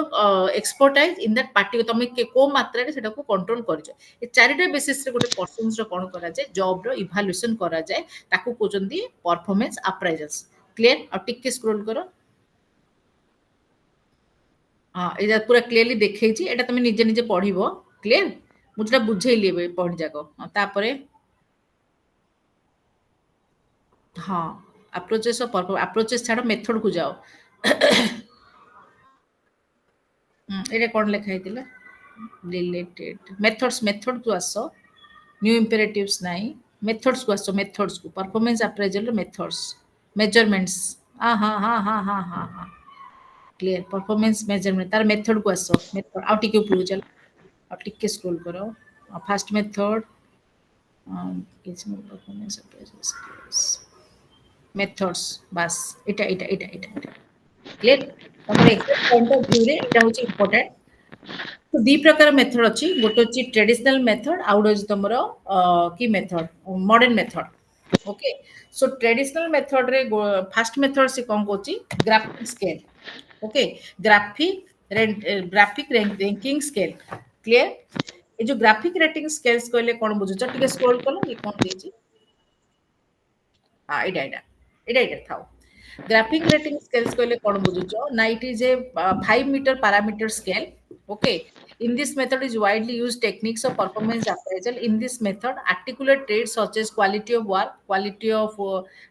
expertise in that particular तमे को मात्रा रे सेटा को control करचो ए चारिटा basis रे गोटे पर्सन्स रो कोन करा जाय जॉब रो इवैल्यूएशन करा जाय ताकू कोजंदी परफॉर्मेंस अप्राइजल्स क्लियर और टिक के स्क्रॉल करो हाँ एटा पूरा क्लियरली देखैछि एटा तमे निजे निजे पढिबो क्लियर मु जेटा बुझैली एबे पढि जाको तापरे हाँ अप्रोचेस ऑफ अप्रोचेस छाड़ मेथड को जाओ एटा कोन लेखा हैतिला रिलेटेड मेथड्स को आसो न्यू इंपेरेटिव्स नाही मेथड्स को आसो मेथड्स को परफॉर्मेंस अप्रेजल मेथड्स मेजरमेंट्स हाँ हाँ हाँ हाँ हाँ हाँ हाँ क्लियर परफॉर्मेंस मेजरमेंट तार मेथड को आसो मेथड आउ टिके ऊपर चल आउ टिके स्क्रॉल करो first method performance appraisal methods बस इटा क्लियर तमर एग्जाम पॉइंट ऑफ व्यू रे इटा होची इंपोर्टेंट तो दी प्रकार मेथड अछि गोटे अछि ट्रेडिशनल मेथड आउट अछि तमरो की method modern method okay so traditional method रे फर्स्ट मेथड से कोन कोची graphic scale okay graphic ranking scale clear ए जो ग्राफिक रेटिंग स्केल्स कहले कोन बुझुछ टिके स्क्रॉल कलो ये कोन देछि हाँ इटा थाओ ग्राफिक रेटिंग स्केल्स कहले कोन बुझुछ ना it is a 5 meter parameter scale okay in this method is widely used techniques of performance appraisal in this method articulate traits such as quality of work quality of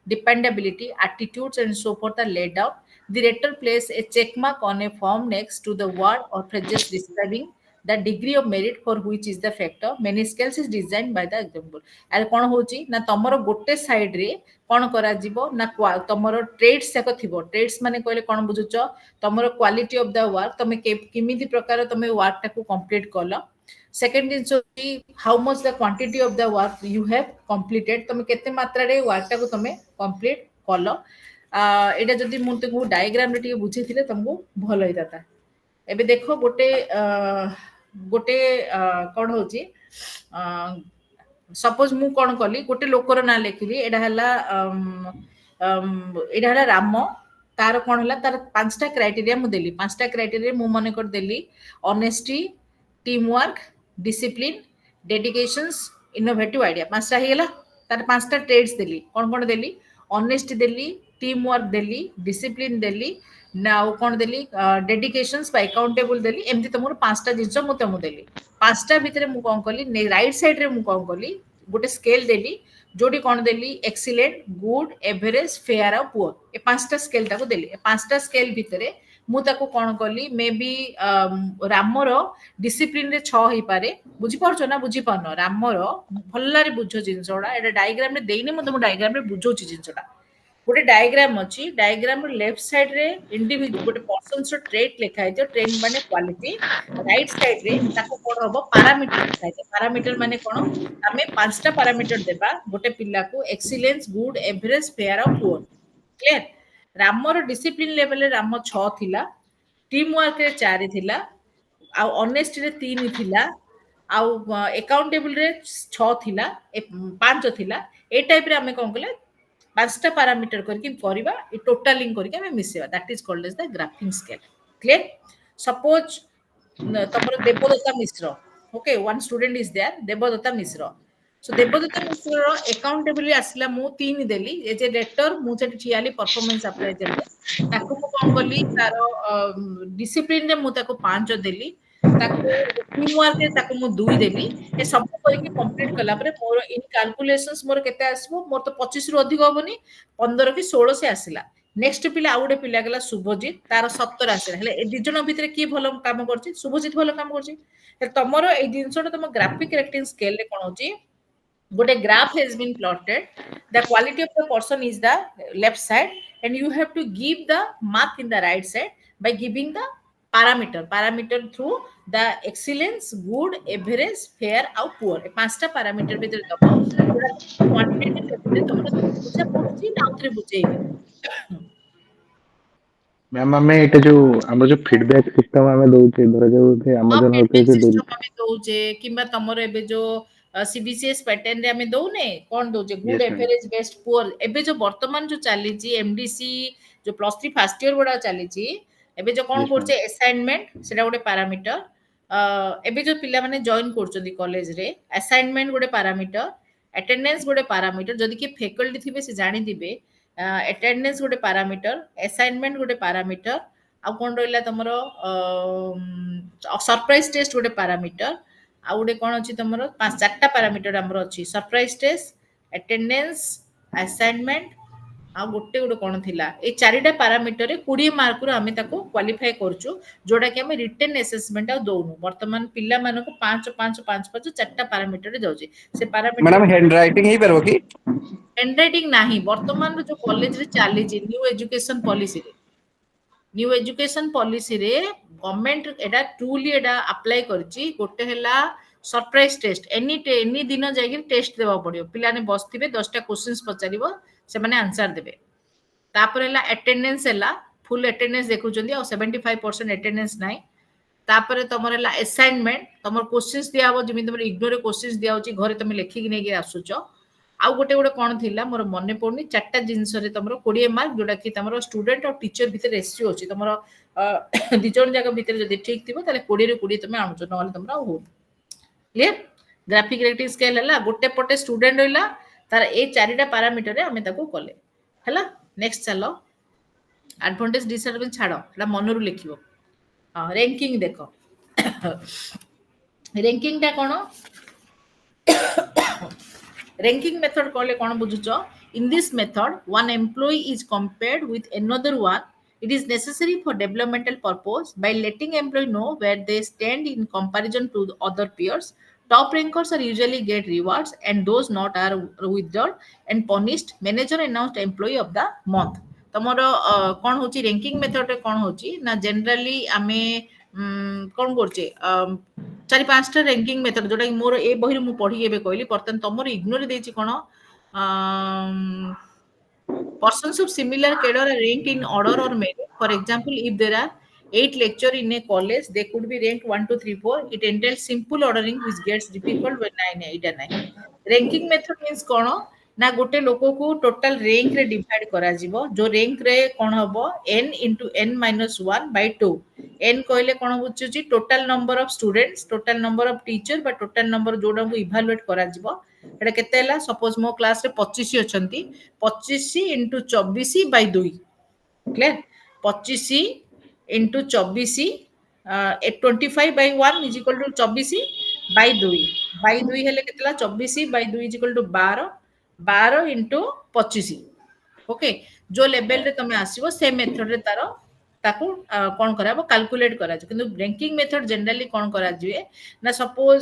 dependability attitudes and so forth are laid out the rater places a check mark on a form next to the word or phrases describing the degree of merit for which is the factor. Many scales is designed by the example. ଆରେ କ'ଣ ହଉଛି ନା ତମର ଗୋଟେ side ରେ କ'ଣ କରାଯିବ ନା ତମର ଟ୍ରେଡ୍ସ ଯାକ ଥିବ। ଟ୍ରେଡ୍ସ ମାନେ କହିଲେ କ'ଣ ବୁଝୁଛ? ତମର କ୍ୱାଲିଟି ଅଫ୍ ଦ ୱାର୍କ, ତମେ କେମିତି ପ୍ରକାର ତମେ ୱାର୍କଟାକୁ କମ୍ପ୍ଲିଟ୍ କଲ। ସେକେଣ୍ଡ ଜିନିଷ ହେଉଛି how much the quantity of the work you have completed, ତମେ କେତେ ମାତ୍ରାରେ ୱାର୍କଟାକୁ ତମେ କମ୍ପ୍ଲିଟ୍ କଲ। ଏଇଟା ଯଦି ମୁଁ ତୁମକୁ ଡାଇଗ୍ରାମରେ ଟିକେ ବୁଝେଇଥିଲେ ତମକୁ ଭଲ ହେଇଥାନ୍ତା। ଏବେ ଦେଖ ଗୋଟେ ଗୋଟେ କ'ଣ ହଉଛି, ସପୋଜ ମୁଁ କ'ଣ କଲି, ଗୋଟେ ଲୋକର ନାଁ ଲେଖିଲି, ଏଇଟା ହେଲା ରାମ। ତାର କ'ଣ ହେଲା, ତାର 5ଟା କ୍ରାଇଟେରିଆ ମୁଁ ଦେଲି। 5ଟା କ୍ରାଇଟେରିଆ ମୁଁ ମନେ କରିଦେଲି honesty, team work, discipline, dedications, innovative idea. 5टा ହେଇଗଲା। ତାର 5ଟା ଟ୍ରେଡ୍ସ ଦେଲି। କ'ଣ କ'ଣ ଦେଲି? ଅନେଷ୍ଟି ଦେଲି, टीम वर्क ଦେଲି, डिसिप्लिन ଦେଲି, ନା ଆଉ କ'ଣ ଦେଲି, ଡେଡିକେଶନ୍ସ ବା ଆକାଉଣ୍ଟେବୁଲ ଦେଲି। ଏମିତି ତମର 5ଟା ଜିନିଷ ମୁଁ ତମକୁ ଦେଲି। 5ଟା ଭିତରେ ମୁଁ କ'ଣ କଲି, ରାଇଟ୍ ସାଇଡରେ ମୁଁ କ'ଣ କଲି, ଗୋଟେ ସ୍କେଲ ଦେଲି, ଯୋଉଠି କ'ଣ ଦେଲି, ଏକ୍ସିଲେଣ୍ଟ, ଗୁଡ୍, ଏଭରେଜ, ଫେୟାର ଆଉ ପୁଅର। ଏ 5ଟା ସ୍କେଲଟାକୁ ଦେଲି। ଏ 5ଟା ସ୍କେଲ ଭିତରେ ମୁଁ ତାକୁ କ'ଣ କଲି, ମେ ବି ରାମର ଡିସିପ୍ଲିନରେ 6 ହେଇପାରେ। ବୁଝିପାରୁଛ ନା ବୁଝିପାରୁନ? ରାମର ଭଲରେ ବୁଝ ଜିନିଷ ଗୁଡ଼ା। ଏଇଟା ଡାଇଗ୍ରାମରେ ଦେଇନି, ମୁଁ ତମ ଡାଇଗ୍ରାମରେ ବୁଝଉଛି ଜିନିଷଟା। ଗୋଟେ ଡାଇଗ୍ରାମ ଅଛି, ଡାଇଗ୍ରାମର ଲେଫ୍ଟ ସାଇଡରେ ଇଣ୍ଡିଭିଜୁଆଲ ଗୋଟେ ପର୍ସନର ଟ୍ରେଟ୍ ଲେଖା ହେଇଥିବ, ଟ୍ରେଟ୍ ମାନେ କ୍ୱାଲିଟି। ରାଇଟ୍ ସାଇଡରେ ତାକୁ କ'ଣ ହବ, ପାରାମିଟର ଲେଖା ହେଇଥିବ। ପାରାମିଟର ମାନେ କ'ଣ, ଆମେ 5ଟା ପାରାମିଟର ଦେବା ଗୋଟେ ପିଲାକୁ, ଏକ୍ସିଲେନ୍ସ, ଗୁଡ୍, ଏଭରେଜ, ଫେୟାର ଆଉ ପୁଅର। କ୍ଲିୟର? ରାମର ଡିସିପ୍ଲିନ ଲେଭେଲରେ ରାମ 6 ଥିଲା, ଟିମ୍ ୱାର୍କରେ 4 ଥିଲା, ଆଉ ଅନେଷ୍ଟିରେ 3 ଥିଲା, ଆଉ ଏକାଉଣ୍ଟେବୁଲରେ 6 ଥିଲା, 5 ଥିଲା। ଏ ଟାଇପରେ ଆମେ କ'ଣ କଲେ, 5ଟା ପାରାମିଟର କରିକି କରିବା, ଏ ଟୋଟାଲିଂ କରିକି ଆମେ ମିଶେଇବା। That is called as the graphing scale. Clear? Suppose ତମର Debadatta Mishra, okay, one student is there, Debadatta Mishra. So ଦେବଦତ୍ତା ମିଶ୍ରର ଏକାଉଣ୍ଟେବୁଲି ଆସିଲା, ମୁଁ 3 ଦେଲି। ଏଜ ଏ ରେଟର ମୁଁ ସେଠି ଠିଆ ହେଲି ପରଫରମାନ୍ସ ଆପ୍ରାଇଜରରେ। ତାକୁ ମୁଁ କ'ଣ କଲି, ତାର ଡିସିପ୍ଲିନରେ ମୁଁ ତାକୁ 5 ଦେଲି, ତାକୁ ଟିମ୍ ୱାର୍କରେ ତାକୁ ମୁଁ 2 ଦେଲି। ଏ ସବୁ କରିକି କମ୍ପ୍ଲିଟ୍ କଲା ପରେ ମୋର ଇନ୍ କାଲକୁଲେସନ୍ସ ମୋର କେତେ ଆସିବ, ମୋର ତ 25ରୁ ଅଧିକ ହବନି, 15 କି 16 ସେ ଆସିଲା। ନେକ୍ସଟ ପିଲା ଆଉ ଗୋଟେ ପିଲା ଗଲା ଶୁଭଜିତ, ତାର 17 ଆସିଲା। ହେଲେ ଏ 2 ଜଣ ଭିତରେ କିଏ ଭଲ କାମ କରୁଛି? ଶୁଭଜିତ ଭଲ କାମ କରୁଛି। ତମର ଏଇ ଜିନିଷଟା ତମ ଗ୍ରାଫିକ ରେଟିଂ ସ୍କେଲରେ କ'ଣ ହଉଛି, ଗୋଟେ graph has been plotted, the quality of the person is the left side and you have to give the mark in the right side by giving the parameter through the excellence, good, average, fair ଆଉ poor। ଏ 5ଟା parameter ଭିତରେ ଦବ, ଯୋଉଟା quantity ଲେଭେଲରେ ତମର ବୁଝା ପଡୁଛି ନା ଆଉଥରେ ବୁଝେଇବି? Ma'am ଆମେ ଏଇଟା ଯୋଉ ଆମର ଯୋଉ ଫିଡବ୍ୟାକ ସିଷ୍ଟମ ଆମେ ଦଉଛେ, ଧର ଯୋଉ ଆମାଜନ ଫିଡବ୍ୟାକ ସିଷ୍ଟମ ଆମେ ଦଉଛେ, କିମ୍ବା ତମର ଏବେ ଯୋଉ ସିବିସିଏସ୍ ପ୍ୟାଟର୍ନରେ ଆମେ ଦଉନେ, କ'ଣ ଦଉଛେ, ଗୁଡ, Yes, ma'am. ଏଭରେଜ, ବେଷ୍ଟ, ପୁଅର। ଏବେ ଯୋଉ ବର୍ତ୍ତମାନ ଯୋଉ ଚାଲିଛି ଏମଡିସି, ଯୋଉ +3 ଫାର୍ଷ୍ଟ ଇୟର ଗୁଡା ଚାଲିଛି, ଏବେ ଯୋଉ କ'ଣ Yes, ma'am. କରୁଛେ, ଆସାଇନମେଣ୍ଟ, ସେଟା ଗୋଟେ ପାରାମିଟର। ଏବେ ଯୋଉ ପିଲାମାନେ ଜଏନ୍ କରୁଛନ୍ତି କଲେଜରେ, ଆସାଇନମେଣ୍ଟ ଗୋଟେ ପାରାମିଟର, ଆଟେଣ୍ଡାନ୍ସ ଗୋଟେ ପାରାମିଟର। ଯଦି କିଏ ଫେକଲ୍ଟି ଥିବେ ସେ ଜାଣିଥିବେ, ଆଟେଣ୍ଡାନ୍ସ ଗୋଟେ ପାରାମିଟର, ଆସାଇନମେଣ୍ଟ ଗୋଟେ ପାରାମିଟର, ଆଉ କ'ଣ ରହିଲା ତମର, ସରପ୍ରାଇଜ ଟେଷ୍ଟ ଗୋଟେ ପାରାମିଟର, ଆଉ ଗୋଟେ କ'ଣ ଅଛି ତମର, 4ଟା ପାରାମିଟର ଆମର ଅଛି, ସରପ୍ରାଇଜ ଟେଷ୍ଟ, ଆଟେଣ୍ଡାନ୍ସ, ଆସାଇନମେଣ୍ଟ, ଆଉ ଗୋଟେ କ'ଣ ଥିଲା। ଏଇ 4ଟା ପାରାମିଟରରେ 20 ମାର୍କରୁ ଆମେ ତାକୁ କ୍ୱାଲିଫାଏ କରୁଛୁ, ଯୋଉଟା କି ଆମେ ରିଟେନ୍ ଆସେସମେଣ୍ଟ ଆଉ ଦଉନୁ। ବର୍ତ୍ତମାନ ପିଲାମାନଙ୍କୁ 5 5 5 5 4ଟା ପାରାମିଟରରେ ଯାଉଛି। ସେ ପାରାମିଟର मैडम हैंड राइटिंग ही पर होगी। ହ୍ୟାଣ୍ଡରାଇଟିଂ ନାହିଁ। ବର୍ତ୍ତମାନର ଯୋଉ କଲେଜରେ ଚାଲିଛି ନ୍ୟୁ ଏଜୁକେସନ ପଲିସିରେ, ନ୍ୟୁ ଏଜୁକେସନ ପଲିସିରେ ଗଭର୍ଣ୍ଣମେଣ୍ଟ ଏଟା ଟ୍ରୁଲି ଏଟା ଆପ୍ଲାଏ କରିଛି। ଗୋଟେ ହେଲା ସରପ୍ରାଇଜ ଟେଷ୍ଟ, ଏନି ଦିନ ଯାଇକି ଟେଷ୍ଟ ଦେବାକୁ ପଡିବ। ପିଲାମାନେ ବସିଥିବେ, 10ଟା କ୍ୱେଶ୍ଚିନ୍ସ ପଚାରିବ, ସେମାନେ ଆନ୍ସର ଦେବେ। ତାପରେ ହେଲା ଆଟେଣ୍ଡାନ୍ସ, ହେଲା ଫୁଲ ଆଟେଣ୍ଡାନ୍ସ ଦେଖୁଛନ୍ତି, ଆଉ 75% ଆଟେଣ୍ଡାନ୍ସ ନାହିଁ। ତାପରେ ତମର ହେଲା ଆସାଇନମେଣ୍ଟ, ତମର କ୍ୱେଶ୍ଚିନ୍ସ ଦିଆହବ, ଯେମିତି ତମର ଇଗ୍ନୋରେ କ୍ୱେଶ୍ଚିନ୍ସ ଦିଆହଉଛି, ଘରେ ତମେ ଲେଖିକି ନେଇକି ଆସୁଛ। ଆଉ ଗୋଟେ କ'ଣ ଥିଲା ମୋର ମନେ ପଡୁନି, 4ଟା ଜିନିଷରେ ତମର 20 ମାର୍କ, ଯୋଉଟା କି ତମର ଷ୍ଟୁଡେଣ୍ଟ ଆଉ ଟିଚର ଭିତରେ ରେସିଓ ଅଛି। ତମର 2 ଜଣ ଯାକ ଭିତରେ ଯଦି ଠିକ ଥିବ, ତାହେଲେ 20ରୁ 20 ତମେ ଆଣୁଛ, ନହେଲେ ତମର ଆଉ ହଉନି। କ୍ଲିୟର? ଗ୍ରାଫିକ ରେଟିଂ ସ୍କେଲ ହେଲା, ଗୋଟେ ପଟେ ଷ୍ଟୁଡେଣ୍ଟ ରହିଲା, ତାର ଏଇ 4ଟା ପାରାମିଟରରେ ଆମେ ତାକୁ କଲେ। ହେଲା, ନେକ୍ସଟ ଚାଲ। ଆଡଭାଣ୍ଟେଜ ଡିସଆଡଭାଣ୍ଟେଜ ଛାଡ, ସେଟା ମନରୁ ଲେଖିବ। ର୍ୟାଙ୍କିଂ ଦେଖ। ର୍ୟାଙ୍କିଂଟା କ'ଣ, ranking method कहले कौन बुझुच? In this method one employee is compared with another one It is necessary for developmental purpose by letting employee know where they stand in comparison to the other peers. Top rankers are usually get rewards and those not are withdrawn and punished. Manager announced employee of the month. ତମର କ'ଣ ହଉଛି ranking method ରେ କ'ଣ ହଉଛି ନା generally ଆମେ କ'ଣ କରୁଛେ ଚାରି ପାଞ୍ଚଟା ranking method ଯୋଉଟା କି ମୋର ଏ ବହିରୁ ମୁଁ ପଢିକି ଏବେ କହିଲି ବର୍ତ୍ତମାନ ତମର ignore ଦେଇଛି କ'ଣ persons of similar cadre are ranked in order or merit. For example, if there are 8 lecture in a college, they could be ranked 1, 2, 3, 4. It entails simple ordering which gets difficult when 9, 8 and 9. Ranking method means କ'ଣ ନା ଗୋଟେ ଲୋକକୁ total rank ରେ divide କରାଯିବ ଯୋଉ rank ରେ କ'ଣ ହବ n into n minus 1 by 2. n କହିଲେ କ'ଣ ବୁଝୁଛି total number of students, total number of teacher ବା total number ଯୋଉଟାକୁ evaluate କରାଯିବ ଏଟା କେତେ ହେଲା ସପୋଜ ମୋ କ୍ଲାସ ରେ 25 ଅଛନ୍ତି 25 into 24 by 2 clear 25 into 24 25 by 1 is equal to 24 by 2 ହେଲେ କେତେ ହେଲା 24 by 2 is equal to 12 12 into 25 okay जो लेवल रे तमे आसीबो से मेथड रे तारो ताकू कोन कराबो कैलकुलेट करा जो किंतु रैंकिंग मेथड जनरली कोन करा जिवे ना सपोज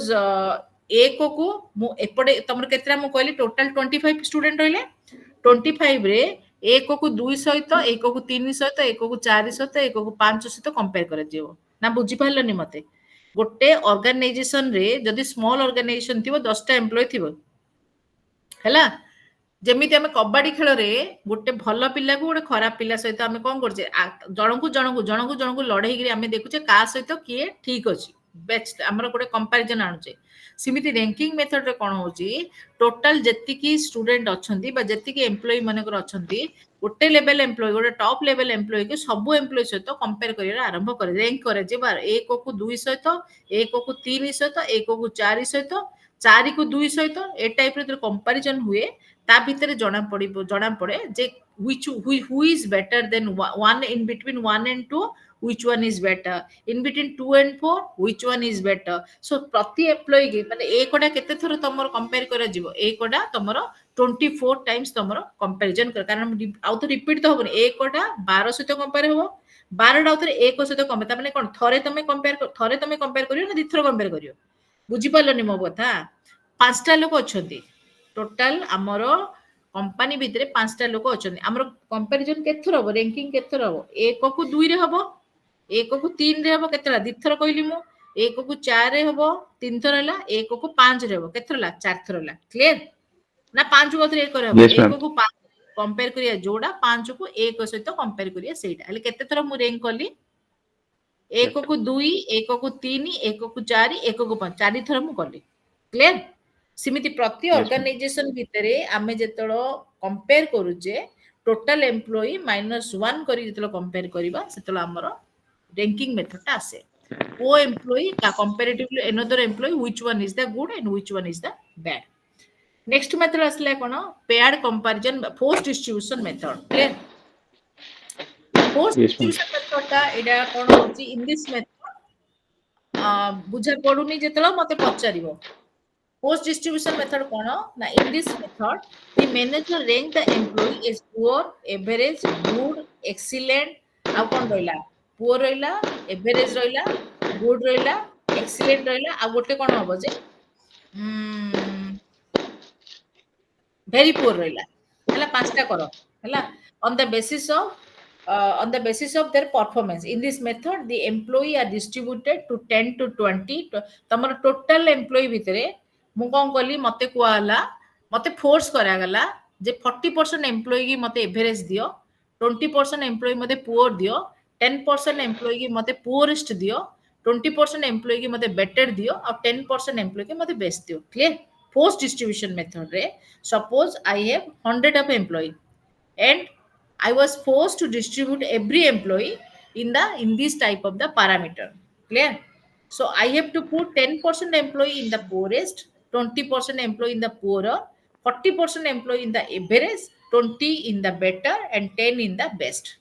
एक को मु एपडे तमर केतरा मु कहली टोटल 25 स्टूडेंट रहले 25 रे एक को 2 सहित एक को 3 सहित एक को 4 सहित एक को 5 सहित कंपेयर करा जिवो ना बुझी पारलनी मते गोटे ऑर्गेनाइजेशन रे जदी स्मॉल ऑर्गेनाइजेशन थिबो 10 टा एम्प्लॉय थिबो हैला जेमिति आमे कबड्डी खेल रे गोटे भल पिला को गोटे खराब पिला सहित आमे कोन करछे जनकु लड़ाई गिरी आमे देखुचे का सहित किए ठीक अछि बेस्ट हमर गोटे कंपैरिजन आनुचे सिमिति रैंकिंग मेथड रे कोन होची टोटल जेतिकी स्टूडेंट अछंती बा जेतिकी एम्प्लॉय मानकर अछंती गोटे लेवल एम्प्लॉय गोटे टॉप लेवल एम्प्लॉय के सब एम्प्लॉय सहित कंपेयर करिया आरंभ करे रैंक करे जे बार एक को 2 सहित एक को 3 सहित एक को 4 सहित 4 को 2 सहित ए टाइप रे कंपैरिजन हुए ता भीतर जना पड़े जे who is better than one in between 1 and 2 which one is better in between 2 and 4 which one is better so प्रति एम्प्लॉय के माने एकोडा केते थरो तमर कंपेयर करा जिवो एकोडा तमर 24 टाइम्स तमर कंपैरिजन कर कारण आउ तो रिपीट तो होबनी एकोडा 12 सहित कंपेयर होबो 12 टा उतरे एक सहित कंपेयर माने कोन थरे तमे कंपेयर करियो ना दिथरो कंपेयर करियो बुझी पालनी मो कथा पांचटा लोक अछंती टोटल आमर कंपनी भितरे पांचटा लोक अछंती आमर कंपैरिजन केथर हबो रैंकिंग केथर हबो एक को 2 रे हबो एक को 3 रे हबो केतरा दिथर कहली मु एक को 4 रे हबो 3 थर हला एक को 5 रे हबो केथर हला 4 थर हला क्लियर ना 5 को 1 करे हबो एक को 5 कंपेयर करिया जोड़ा 5 को 1 सहित कंपेयर करिया सेटा हले केते थर मु रैंक करली एक को 2 एक को 3 एक को 4 एक को 5 चारि थर मु करली क्लियर सिमिति प्रति ऑर्गेनाइजेशन भितरे आमे जेतलो कंपेयर करूजे टोटल एम्प्लॉय -1 करी जेतलो कंपेयर करिबा सेतलो हमर रैंकिंग मेथड आसे वो एम्प्लॉय का comparatively another employee which one is the good and which one is the bad next method असले कोन paired comparison force distribution method clear force distribution method ता एडा कोन होची इन दिस मेथड बुझा पडुनी जेतलो मते पचारिबो Post distribution method kono na in this method the manager rank the employee as poor average good excellent ଆଉ कोन ରହିଲା poor ରହିଲା average ରହିଲା good ରହିଲା excellent ରହିଲା ଆଉ ଗୋଟେ कोन हबो जे very poor ରହିଲା ହେଲା पांचटा करो ହେଲା on the basis of their performance in this method the employee are distributed to 10 to 20 तमर total employee भितरे मु कोन कली मते कुआला मते फोर्स करा गला जे 40% एम्प्लॉय की मते एवरेज दियो 20% एम्प्लॉय मते पुअर दियो 10% एम्प्लॉय की मते पुअरेस्ट दियो 20% एम्प्लॉय की मते बेटर दियो और 10% एम्प्लॉय की मते बेस्ट दियो क्लियर पोस्ट डिस्ट्रीब्यूशन मेथड रे suppose I have 100 of employ and I was forced to distribute every employee in this type of the parameter clear so I have to put 10% employee in the poorest 20% employee in the poorer 40% employee in the average 20 in the better and 10 in the best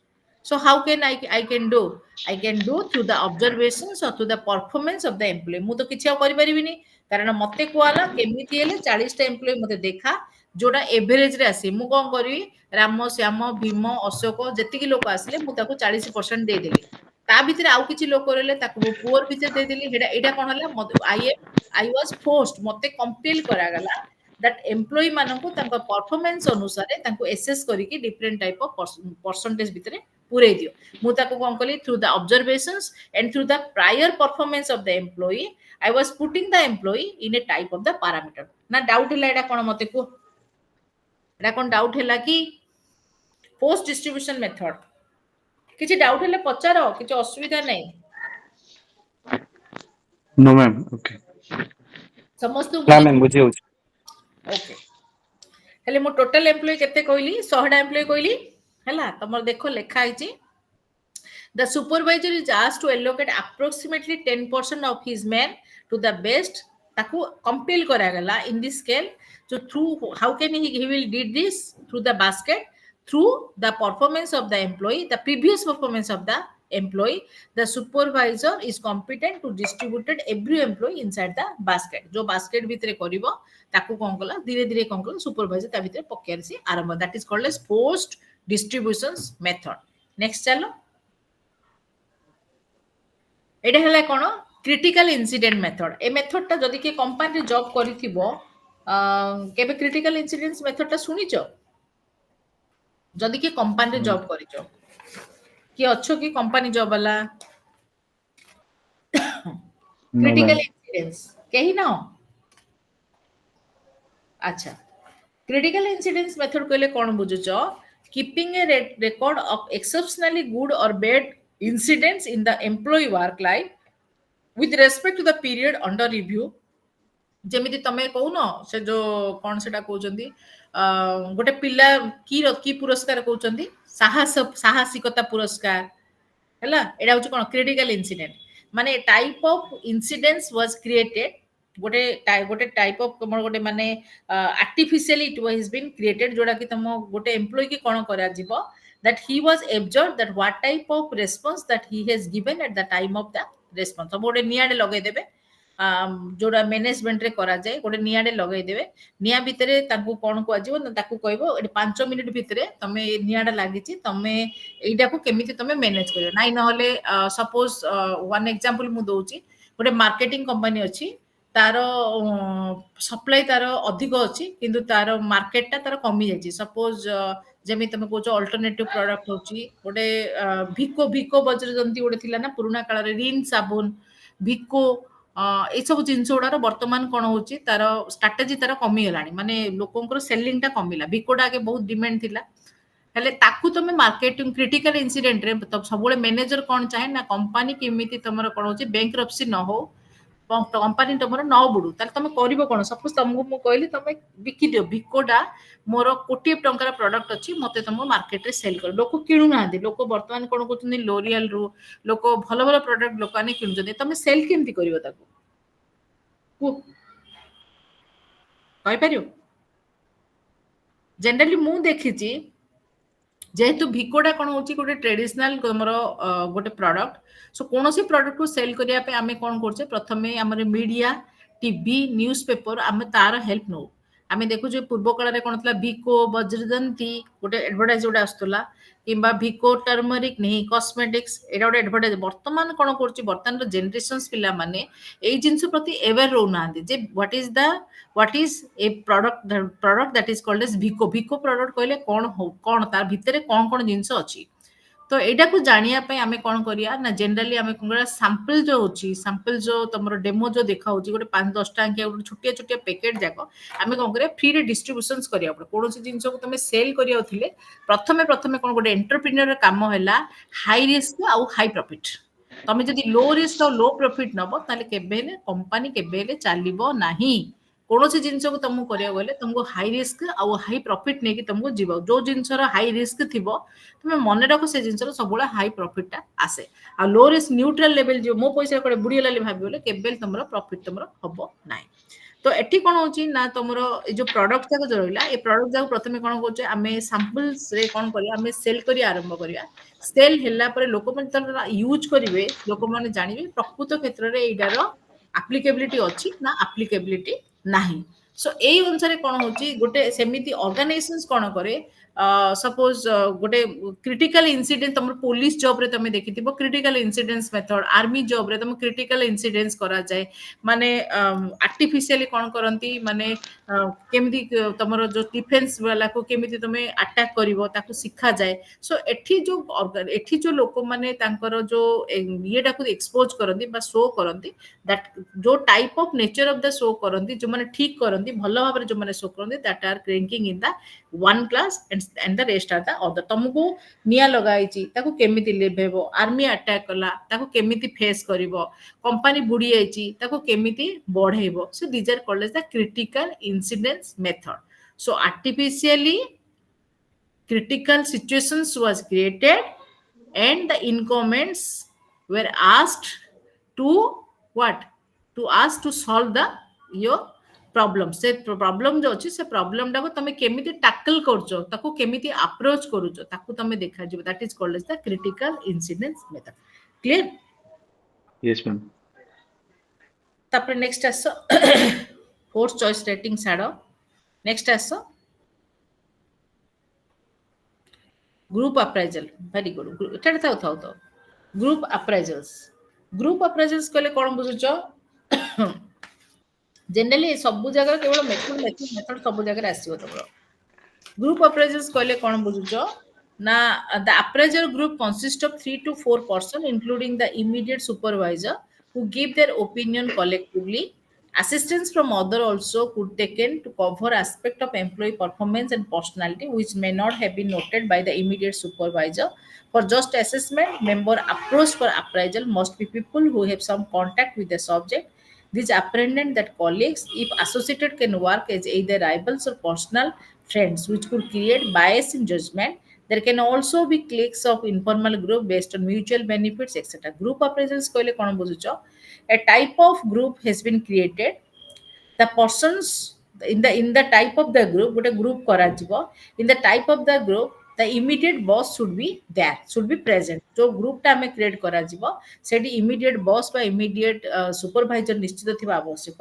so how can I can do through the observations or through the performance of the employee मु तो किछि आ करि परिबिनी कारण मते koala केमिति हेले 40 टा employ मते देखा जोटा एवरेज रे आसी मु कौन करी राम श्याम भीम अशोक जेतिकी लोक आसिले मु ताको 40% दे देली ता भितर आउ किछि लोक रहले ताको पुअर भितर दे देली हेडा एडा कोन हला आई वाज फोर्स्ड मते कंपेल करा गला दैट एम्प्लॉई माननको तांको परफॉर्मेंस अनुसार तांको एसेस करिकि डिफरेंट टाइप ऑफ परसेंटेज भितर पुरे दियो मु ताको कोन कली through the observations and through the prior performance of the employee I was putting the employee in a type of the parameter ना डाउट हैला एटा कोन मते को एटा कोन डाउट हैला कि पोस्ट डिस्ट्रीब्यूशन मेथड किछि डाउट हैले पचारो किछि असुविधा नै नो मैम ओके समस्त ना मैम बुझे होछ ओके हेले मो टोटल एम्प्लॉय केते कहली 100 टा एम्प्लॉय कहली हैला तमर देखो लेखा आइछि The supervisor is asked to allocate approximately 10% of his men to the best. ताकू compel करा गला in this scale. So through how can he will did this through the basket through the performance of the employee, the previous performance of the employee. The supervisor is competent to distributed every employee inside the basket. जो basket भितरे करिवो ताकू कोन कला धीरे धीरे कोन कला supervisor ता भितरे पकेर से आरंभ. That is called as post distributions method. Next चलो एटा हला कोन क्रिटिकल इंसिडेंट मेथड ए मेथड ता जदी के कंपनी जॉब करिथिबो केबे क्रिटिकल इंसिडेंट्स मेथड ता सुनिचो जदी के कंपनी जॉब करिचो कि अच्छो कि कंपनी जॉब वाला क्रिटिकल इंसिडेंट्स कही ना अच्छा क्रिटिकल इंसिडेंट्स मेथड कहले कोन बुझुचो keeping a record of exceptionally good or bad incidents in the employee work life with respect to the period under review जेमिति तमे कहू न से जो कोन सेटा कहउचंदी गोटे पिला की पुरस्कार कहउचंदी साहसिकता पुरस्कार हैला एडा होच कोन क्रिटिकल इंसिडेंट माने type of incidents was created गोटे टाइप ऑफ कमर गोटे माने artificially it was been created जोडा कि तम गोटे एम्प्लॉय की कोन करा जिवो that he was observed that what type of response that he has given at the time of the response सब गोटे नियाडे लगै देबे जोडा मैनेजमेंट रे करा जाय गोटे नियाडे लगै देबे निया भितरे ताकू कोन को आजिवो ताकू कहबो एटी 5 मिनिट भितरे तमे नियाडा लागिची तमे एइडा को केमिति तमे मैनेज करियो नाइ न होले सपोज वन एग्जांपल मु दोउची गोटे मार्केटिंग कंपनी अछि तारो सप्लाई तारो अधिक अछि किंतु तारो मार्केट ता तारो कमी जायछि सपोज जेमि तमे कोचो अल्टरनेटिव प्रोडक्ट होची गोटे भिको वज्रजंती गोटे थिला ना पुराना काल रे रिन साबुन भिको ए सब जिंस उडार वर्तमान कोन होची तारो स्ट्रेटजी तारो कमी गलानी माने लोकंकर सेलिंग टा कमिला भिकोडा के बहुत डिमांड थिला हेले ताकू तमे मार्केटिंग क्रिटिकल इंसिडेंट रे तब सबले मैनेजर कोन चाहे ना कंपनी केमिति तमरो कोन होची बैंक्रप्सी न हो कंपनी तमरो न बुडू ताले तमे करिवो कोन सपोज तमको मु कहली तमे बिकि दियो भिकोडा मोर कोटी टंकार प्रोडक्ट अछि मते तम मार्केट रे सेल कर लोक किणु ना दे लोक वर्तमान कोन कोचनी लोरियल रो लोक भलो भलो प्रोडक्ट लोक आने किणु जदे तमे सेल केमति करिवो ताकू को कहि परियो जनरली मु देखिची जेहेतु भिकोडा कोन होची गोटे ट्रेडिशनल हमरो गोटे प्रोडक्ट सो कोनोसी प्रोडक्ट को सेल करिया पे आमे कोन करछे प्रथमे हमर मीडिया टीवी न्यूज़पेपर आमे तार हेल्प नो आमे देखु जे पूर्व काल रे कोन थला भिको वज्रदंती गोटे एडवर्टाइज जोडा आस्तला किंबा भिको टर्मरिक नहीं कॉस्मेटिक्स एडा गोटे एडवर्टाइज वर्तमान कोन करछि वर्तमान जनरेशंस पिला माने एई जिंस प्रति अवेयर रो नांदी जे what is a product that is called as भिको प्रोडक्ट कहले कोन तार भितरे कोन जिंस अछि तो एडा को जानिया पे आमे कोन करिया ना जनरली आमे कोन सैंपल जो होची सैंपल जो तमरो डेमो जो देखा होची गोटे 5-10 टा के छोटिया छोटिया पैकेट जाको आमे कोन करिया फ्री रे डिस्ट्रीब्यूशंस करिया पड़े कोनोसी जिंस को तमे सेल करिया थिले प्रथमे कोन गोटे एंटरप्रेन्योर काम हैला हाई रिस्क आ हाई प्रॉफिट तमे जदी लो रिस्क और लो प्रॉफिट नबो ताले केबेले कंपनी केबेले चालिबो नाही कोनोसी जिंस को तुमको करिया गले तुमको हाई रिस्क आ हाई प्रॉफिट नै कि तुमको जीव जो जिंसर हाई रिस्क थिबो तुमे मन रखो से जिंसर सबुला हाई प्रॉफिट टा आसे आ लो रिस्क न्यूट्रल लेवल जो मो पैसा कोडे बुडी लाली भाबिबले केबेल तुमरो प्रॉफिट तुमरो हबो नाही तो एठी कोन होची ना तुमरो ए जो प्रोडक्ट जाको जो रहिला ए प्रोडक्ट जाको प्रथमे कोन होचे आमे सैंपल्स रे कोन करिया आमे सेल करी आरंभ करिया सेल हेला परे लोक मन तर यूज करिवे लोक मन जानिबे प्रकृत क्षेत्र रे एडारो एप्लीकेबिलिटी अछि ना एप्लीकेबिलिटी नाही सो एई अनुसार कोन होची गोटे सेमिति ऑर्गेनाइजेशंस कोन करे सपोज गोटे क्रिटिकल इंसिडेंट तुम पुलिस जॉब रे तुम देखिथिबो critical incidents method army job रे तुम क्रिटिकल इंसिडेंट्स करा जाए माने आर्टिफिशियली कोन करंती माने केमिति तमरो जो डिफेंस वाला को केमिति तुमे अटैक करिवो ताको सिखा जाए सो एठी जो लोक माने तांकर जो येटा को एक्सपोज करंती बा शो करंती दैट जो type of nature of the show करंती जो माने ठीक करंती भलो भाबरे जो माने शो करंती that are ranking in the one class and the rest are the other तुमको निया लगाइची ताको केमिति लेभेबो आर्मी अटैक कला ताको केमिति फेस करिवो कंपनी बुड़ी आइची ताको केमिति बढ़ेबो so these are called as the critical incidents method so artificially critical situations was created and the incumbents were asked to what to ask to solve the your problem से problem जो अछि से problem टाको तमे केमिति tackle करछो ताको केमिति approach करूछो ताको तमे देखा जिवो that is called as the critical incidents method clear yes ma'am तापर नेक्स्ट आसो फोर्थ चॉइस रेटिंग साडो नेक्स्ट आसो ग्रुप अप्राइजल वेरी गुड एटा थाउ थाउ तो ग्रुप अप्राइजल्स कहले कोन बुझुचो जनरली सब जगह केवल मेथड सब जगह आसीबो तमरो ग्रुप अप्राइजल्स कहले कोन बुझुचो ना the appraiser group consist of 3 to 4 person including the immediate supervisor who give their opinion collectively assistance from other also could taken to cover aspect of employee performance and personality which may not have been noted by the immediate supervisor for just assessment member approached for appraisal must be people who have some contact with the subject these apprehended that colleagues, if associated, can work as either rivals or personal friends, which could create bias in judgment. There can also be cliques of informal group based on mutual benefits, etc. Group appraisals कहले कौन बुझुचो? A type of group has been created. The persons in the type of the group, ଗୋଟେ group କରାଯିବ. In the type of the group, the immediate boss should be there, should be present. जो group टा हमें create କରାଯିବ, ସେଠି immediate boss ବା immediate supervisor ନିଶ୍ଚିତ ଥିବା ଆବଶ୍ୟକ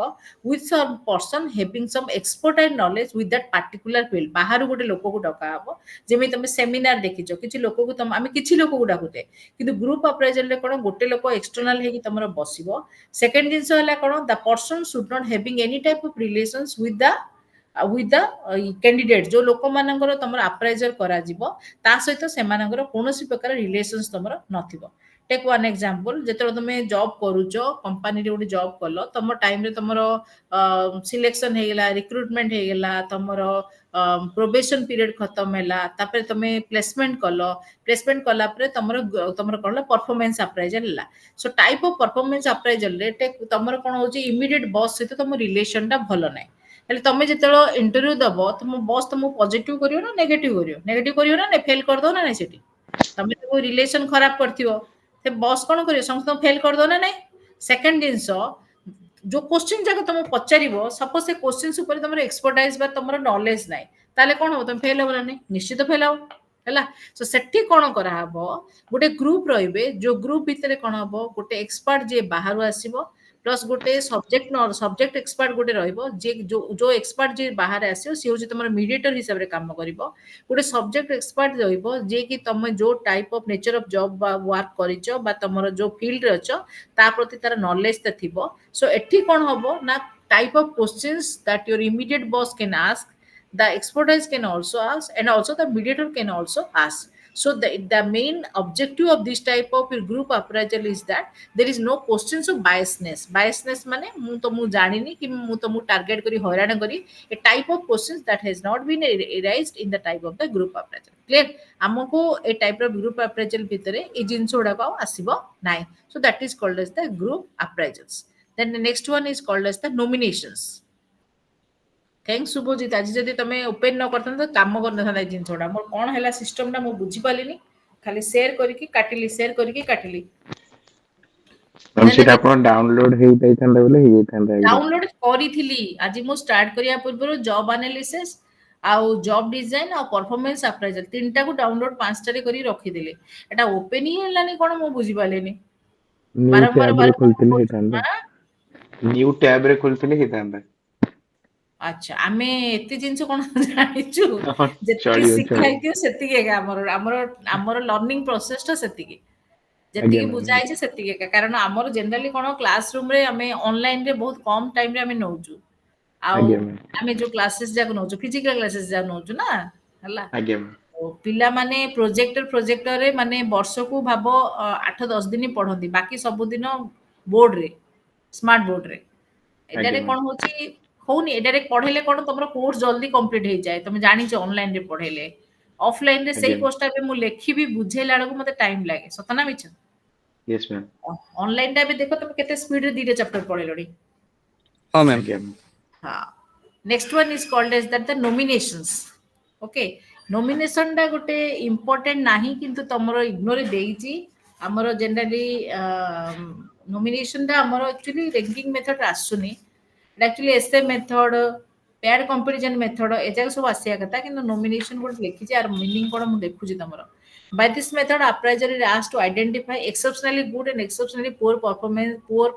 with some person having some expert and knowledge with that particular field. ବାହାରୁ ଗୋଟେ ଲୋକକୁ ଡକା ହବ ଯେମିତି ତମେ ସେମିନାର ଦେଖିଛ କିଛି ଲୋକକୁ ଆମେ କିଛି ଲୋକକୁ ଡାକୁଛେ କିନ୍ତୁ ଗ୍ରୁପ ଆପ୍ରାଇଜାଲରେ କଣ ଗୋଟେ ଲୋକ ଏକ୍ସଟର୍ନାଲ ହେଇକି ତମର ବସିବ ସେକେଣ୍ଡ ଜିନିଷ ହେଲା କଣ the person should not having any type of relations with the candidate जो लोक मानकर तमर अप्राइजर करा जिवो ता सहित सेमानकर कोनोसी प्रकार रिलेशंस तमर नथिबो टेक वन एग्जांपल जेतरो तुमे जॉब करूचो कंपनी रे उडी जॉब कलो तमर टाइम रे तमर सिलेक्शन हे गेला रिक्रूटमेंट हे गेला तमर प्रोबेशन पीरियड खत्म हैला तापर तमे प्लेसमेंट कला परे तमर कोन परफॉर्मेंस अप्राइजल हैला so type of performance appraisal रे टेक तमर कोन होची इमीडिएट बॉस सहित तमर रिलेशन टा भलो नै हेले तमे जेतेलो इंटरव्यू दबो तुम बॉस तुम पॉजिटिव करियो ना नेगेटिव करियो ना फेल कर दो ना नै सेठी तमे तो रिलेशन खराब करथियो से बॉस कोन करियो समस्त फेल कर दो ना नै सेकंड जिंसो जो क्वेश्चन जाक तुम पचारिबो सपोज से क्वेश्चंस ऊपर तुमर एक्सपर्टाइज बा तुमर नॉलेज नै ताले कोन हो तुम फेल हो नै निश्चित फेल हो हैला सो सेठी कोन करा हबो गोटे ग्रुप रहिबे जो ग्रुप भितरे कोन हबो गोटे एक्सपर्ट जे बाहरु आसीबो प्लस गोटे सब्जेक्ट एक्सपर्ट गोटे रहिबो जे जो एक्सपर्ट जे बाहर आसीओ सी होची तुमर मीडिएटर हिसाब रे काम करिवो गोटे सब्जेक्ट एक्सपर्ट रहिबो जे कि तमे जो type of nature of job बा वर्क करिचो बा तमर जो फील्ड रे अछो ता प्रति तार नॉलेज त थिबो सो एठी कोन हबो ना type of questions that your immediate boss can ask the expertise can also ask and also the mediator can also ask so the main objective of this type of group appraisal is that there is no questions of biasness mane mu jani ni ki mu to mu target kari hoirana kari a type of questions that has not been raised in the type of the group appraisal clear amako a type of group appraisal bhitare e jinso guda ko asibo nai so that is called as the group appraisals then the next one is called as the nominations thanks Subhajit आज जदि तमे open न करथन त काम करन था जिनसोडा मोर कोन हैला system ना मो बुझी पालिनी खाली शेयर करके काटिली हम सेटा अपन डाउनलोड हेइ दैथांदा बोले हेइ दैथांदा डाउनलोड करिथिली आज मो स्टार्ट करिया पूर्व जॉब एनालिसिस आउ जॉब डिजाइन आ परफॉर्मेंस अप्राइजल तीनटा को डाउनलोड पांचटा रे करी रखी दिले एटा ओपन ही हलानी कोन मो बुझी पालेनी न्यू टैब रे खोलतिले हेतांदा ଆଚ୍ଛା ଆମେ ଏତେ ଜିନିଷ କଣ ଜାଣିଛୁ ହଁ ଯେତିକି ଚଳିବ ଶିଖା ଚଳିବ। ହେଇଥିବ ସେତିକି ଏକା ଆମର ଆମର ଆମର ଲର୍ଣ୍ଣିଂ ପ୍ରୋସେସଟା ସେତିକି ଆଜ୍ଞା ଯେତିକି ବୁଝା ମ୍ୟାମ୍। ହେଇଛି ସେତିକି ଏକା କାରଣ ଆମର ଜେନେରାଲି କଣ କ୍ଲାସ ରୁମରେ ଆମେ ଅନଲାଇନରେ ବହୁତ କମ ଟାଇମରେ ଆମେ ନଉଛୁ ଆଉ ଆଜ୍ଞା ମ୍ୟାମ୍। ଆମେ ଯୋଉ କ୍ଲାसेସ୍ ଯାକ ନଉଛୁ ଫିଜିକାଲ କ୍ଲାसेସ୍ ଯାକ ନଉଛୁ ନା ହେଲା ଆଜ୍ଞା ମ୍ୟାମ୍। ଓ ପିଲାମାନେ ପ୍ରୋଜେକ୍ଟରରେ ମାନେ ବର୍ଷକୁ ଭାବ 8-10 ଦିନ ପଢନ୍ତି ବାକି ସବୁଦିନ ବୋର୍ଡରେ ସ୍ମାର୍ଟ ବୋର୍ଡରେ ଆଜ୍ଞା ଏଟାରେ ମ୍ୟାମ୍। କଣ ହଉଛି ହଉନି ଏଟାରେ ପଢେଇଲେ କଣ ତମର କୋର୍ସ ଜଲ୍ଦି କମ୍ପ୍ଲିଟ ହେଇଯାଏ ତମେ ଜାଣିଛ ଅନଲାଇନରେ ପଢେଇଲେ ଅଫଲାଇନରେ ସେଇ ଆଜ୍ଞା ମ୍ୟାମ୍। କୋର୍ସଟା ଏବେ ମୁଁ ଲେଖିବି ବୁଝେଇଲା ବେଳକୁ ମତେ ଟାଇମ ଲାଗେ ସତ ନା ମିଛ ୟେସ୍ ମ୍ୟାମ୍। ଅନଲାଇନଟା ଏବେ ଦେଖ ତମେ କେତେ ସ୍ପିଡରେ ଦିଟା ଚାପ୍ଟର ପଢେଇଲଣି ହଁ ମ୍ୟାମ୍। ଆଜ୍ଞା ମ୍ୟାମ୍। ହଁ next one is called as that the nominations okay nomination ଟା ଗୋଟେ important ନାହିଁ କିନ୍ତୁ ତମର ଇଗ୍ନୋର ଦେଇଛି ଆମର ଜେନେରାଲି nomination ଟା ଆମର ଆକ୍ଚୁଆଲି ranking method ଆସୁନି ଆକ୍ଚୁଆଲି ଏସେ ମେଥଡ ପ୍ୟାଡ୍ କମ୍ପାରିଜନ ମେଥଡ ଏ ଯାକ ସବୁ ଆସିବା କଥା କିନ୍ତୁ ନୋମିନେସନ ଗୋଟେ ଲେଖିଛି ଆର ମିନିଂ କଣ ମୁଁ ଦେଖୁଛି ତମର by this method appraiser is asked to identify exceptionally good and exceptionally poor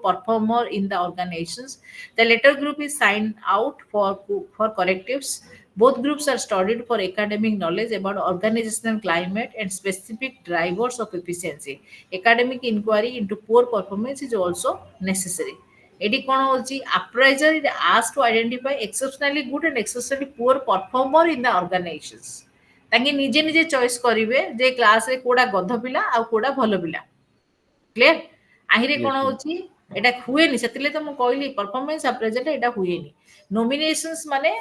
performer in the organizations. The latter group is signed out for correctives. Both groups are studied for academic knowledge about organizational climate and specific drivers of efficiency. Academic inquiry into poor performance is also necessary. এটি কোন হচ্ছে appraiser is asked to identify exceptionally good and exceptionally poor performer in the organizations. ତାଙ୍କେ ନିଜେ ନିଜେ choice କରିବେ ଯେ କ୍ଲାସରେ କୋଉଟା ଗଧ ପିଲା ଆଉ କୋଉଟା ଭଲ ପିଲା କ୍ଲିୟର ଆହିରେ କଣ ୟେସ୍ ମ୍ୟାମ୍। ହଉଛି ଏଟା ହୁଏନି ସେଥିଲାଗି ତ ମୁଁ କହିଲି ପରଫରମାନ୍ସ ଆପ୍ରେଜଲରେ ଏଟା ହୁଏନି ନୋମିନେସନ୍ସ ମାନେ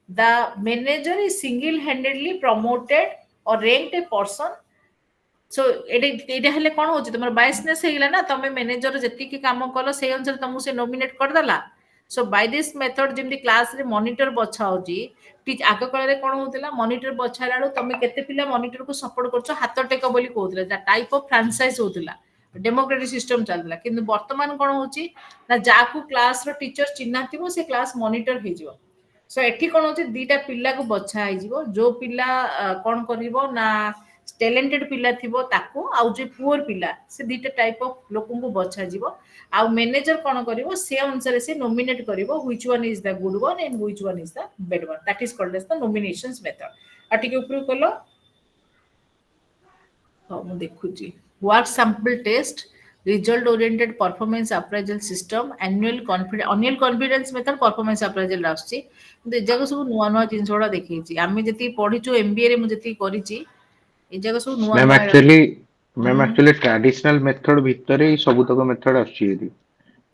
the manager is single handedly promoted or ranked a person so ଏଇଟା ହେଲେ କଣ ହଉଛି ତମର ବାୟସନେସ୍ ହେଇଗଲା ନା ତମେ ମ୍ୟାନେଜର ଯେତିକି କାମ କଲ ସେଇ ଅନୁସାରେ ତମକୁ ସେ ନୋମିନେଟ କରିଦେଲା ସୋ ବାଇ ଦିସ୍ ମେଥଡ ଯେମିତି କ୍ଲାସରେ ମନିଟର ବଛା ହଉଛି ଆଗ କାଳରେ କଣ ହଉଥିଲା ମନିଟର ବଛାଇଲା ବେଳକୁ ତମେ କେତେ ପିଲା ମନିଟରକୁ ସପୋର୍ଟ କରୁଛ ହାତ ଟେକ ବୋଲି କହୁଥିଲେ ଟାଇପ ଅଫ ଫ୍ରାଞ୍ଚାଇଜ ହଉଥିଲା ଡେମୋକ୍ରାଟିକ ସିଷ୍ଟମ ଚାଲିଥିଲା କିନ୍ତୁ ବର୍ତ୍ତମାନ କଣ ହଉଛି ନା ଯାହାକୁ କ୍ଲାସର ଟିଚର ଚିହ୍ନା ଥିବ ସେ କ୍ଲାସ ମନିଟର ହେଇଯିବ ସୋ ଏଠି କଣ ହଉଛି ଦିଟା ପିଲାକୁ ବଛା ହେଇଯିବ ଯୋଉ ପିଲା କଣ କରିବ ନା ଟ୍ୟାଲେଣ୍ଟେଡ ପିଲା ଥିବ ତାକୁ ଆଉ ଯେ ପୁଅର ପିଲା ସେ ଦିଟା ଟାଇପ ଅଫ ଲୋକଙ୍କୁ ବଛାଯିବ ଆଉ ମ୍ୟାନେଜର କଣ କରିବ ସେ ଅନୁସାରେ ସେ ନୋମିନେଟ କରିବ which one is the good one and which one is the bad one that is called as the nominations method ଆଉ ଟିକେ ଉପରକୁ କଲ ହଁ ମୁଁ ଦେଖୁଛି work sample test result oriented performance appraisal system annual confidence method performance appraisal ଆସୁଛି କିନ୍ତୁ ଏ ଯାକ ସବୁ ନୂଆ ନୂଆ ଜିନିଷ ଗୁଡା ଦେଖେଇଛି ଆମେ ଯେତିକି ପଢିଛୁ ଏମବିଏ ରେ ମୁଁ ଯେତିକି କରିଛି ଏ ଯାକ ସବୁ ନୂଆ ମ୍ୟାମ୍ ନୂଆ ଆକ୍ଚୁଆଲି ମ୍ୟାମ୍ ହୁଁ ଆକ୍ଚୁଆଲି ଟ୍ରାଡିସନାଲ ମେଥଡ ଭିତରେ ହିଁ ସବୁତକ ମେଥଡ ଆସୁଛି ଏଠି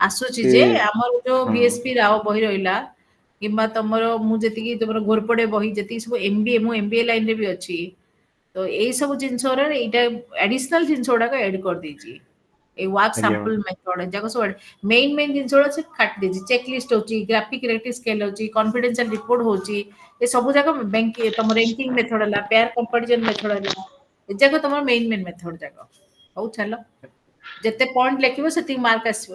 ଆସୁଛି ସେ ଯେ ଆମର ଯୋଉ ହଁ ଭିଏସ୍ପି ରାଓ ବହି ରହିଲା କିମ୍ବା ତମର ମୁଁ ଯେତିକି ତମର ଘୋରପଡେ ବହି ଯେତିକି ସବୁ ଏମବିଏ ମୁଁ ଏମବିଏ ଲାଇନରେ ବି ଅଛି ତ ଏଇ ସବୁ ଜିନିଷରେ ଏଇଟା ଆଡିସନାଲ ଜିନିଷ ଗୁଡାକ ଏଡ୍ କରିଦେଇଛି এই ওয়ার্ক ଆଜ୍ଞା ସାମ୍ପଲ ମ୍ୟାମ୍। ମେଥଡ ଯାକ ସବୁ ମେନ୍ ଜିନିଷ ଗୁଡା ସେ କାଟି ଦେଇଛି ଚେକ୍ ଲିଷ୍ଟ ହଉଛି ଗ୍ରାଫିକ ରେଟିଂ ସ୍କେଲ ହଉଛି କନଫିଡେନ୍ସିଆଲ ରିପୋର୍ଟ ହଉଛି ଏ ସବୁ ଯାକ ତମ ରେଙ୍କିଙ୍ଗ ମେଥଡ ହେଲା ପେୟାର କମ୍ପାରିଜନ ମେଥଡ ହେଲା ଏ ଯାକ ତମର ମେନ୍ ମେଥଡ ଯାକ ହଉ ଚାଲ ଯେତେ ପଏଣ୍ଟ ଲେଖିବ ସେତିକି ମାର୍କ ଆସିବ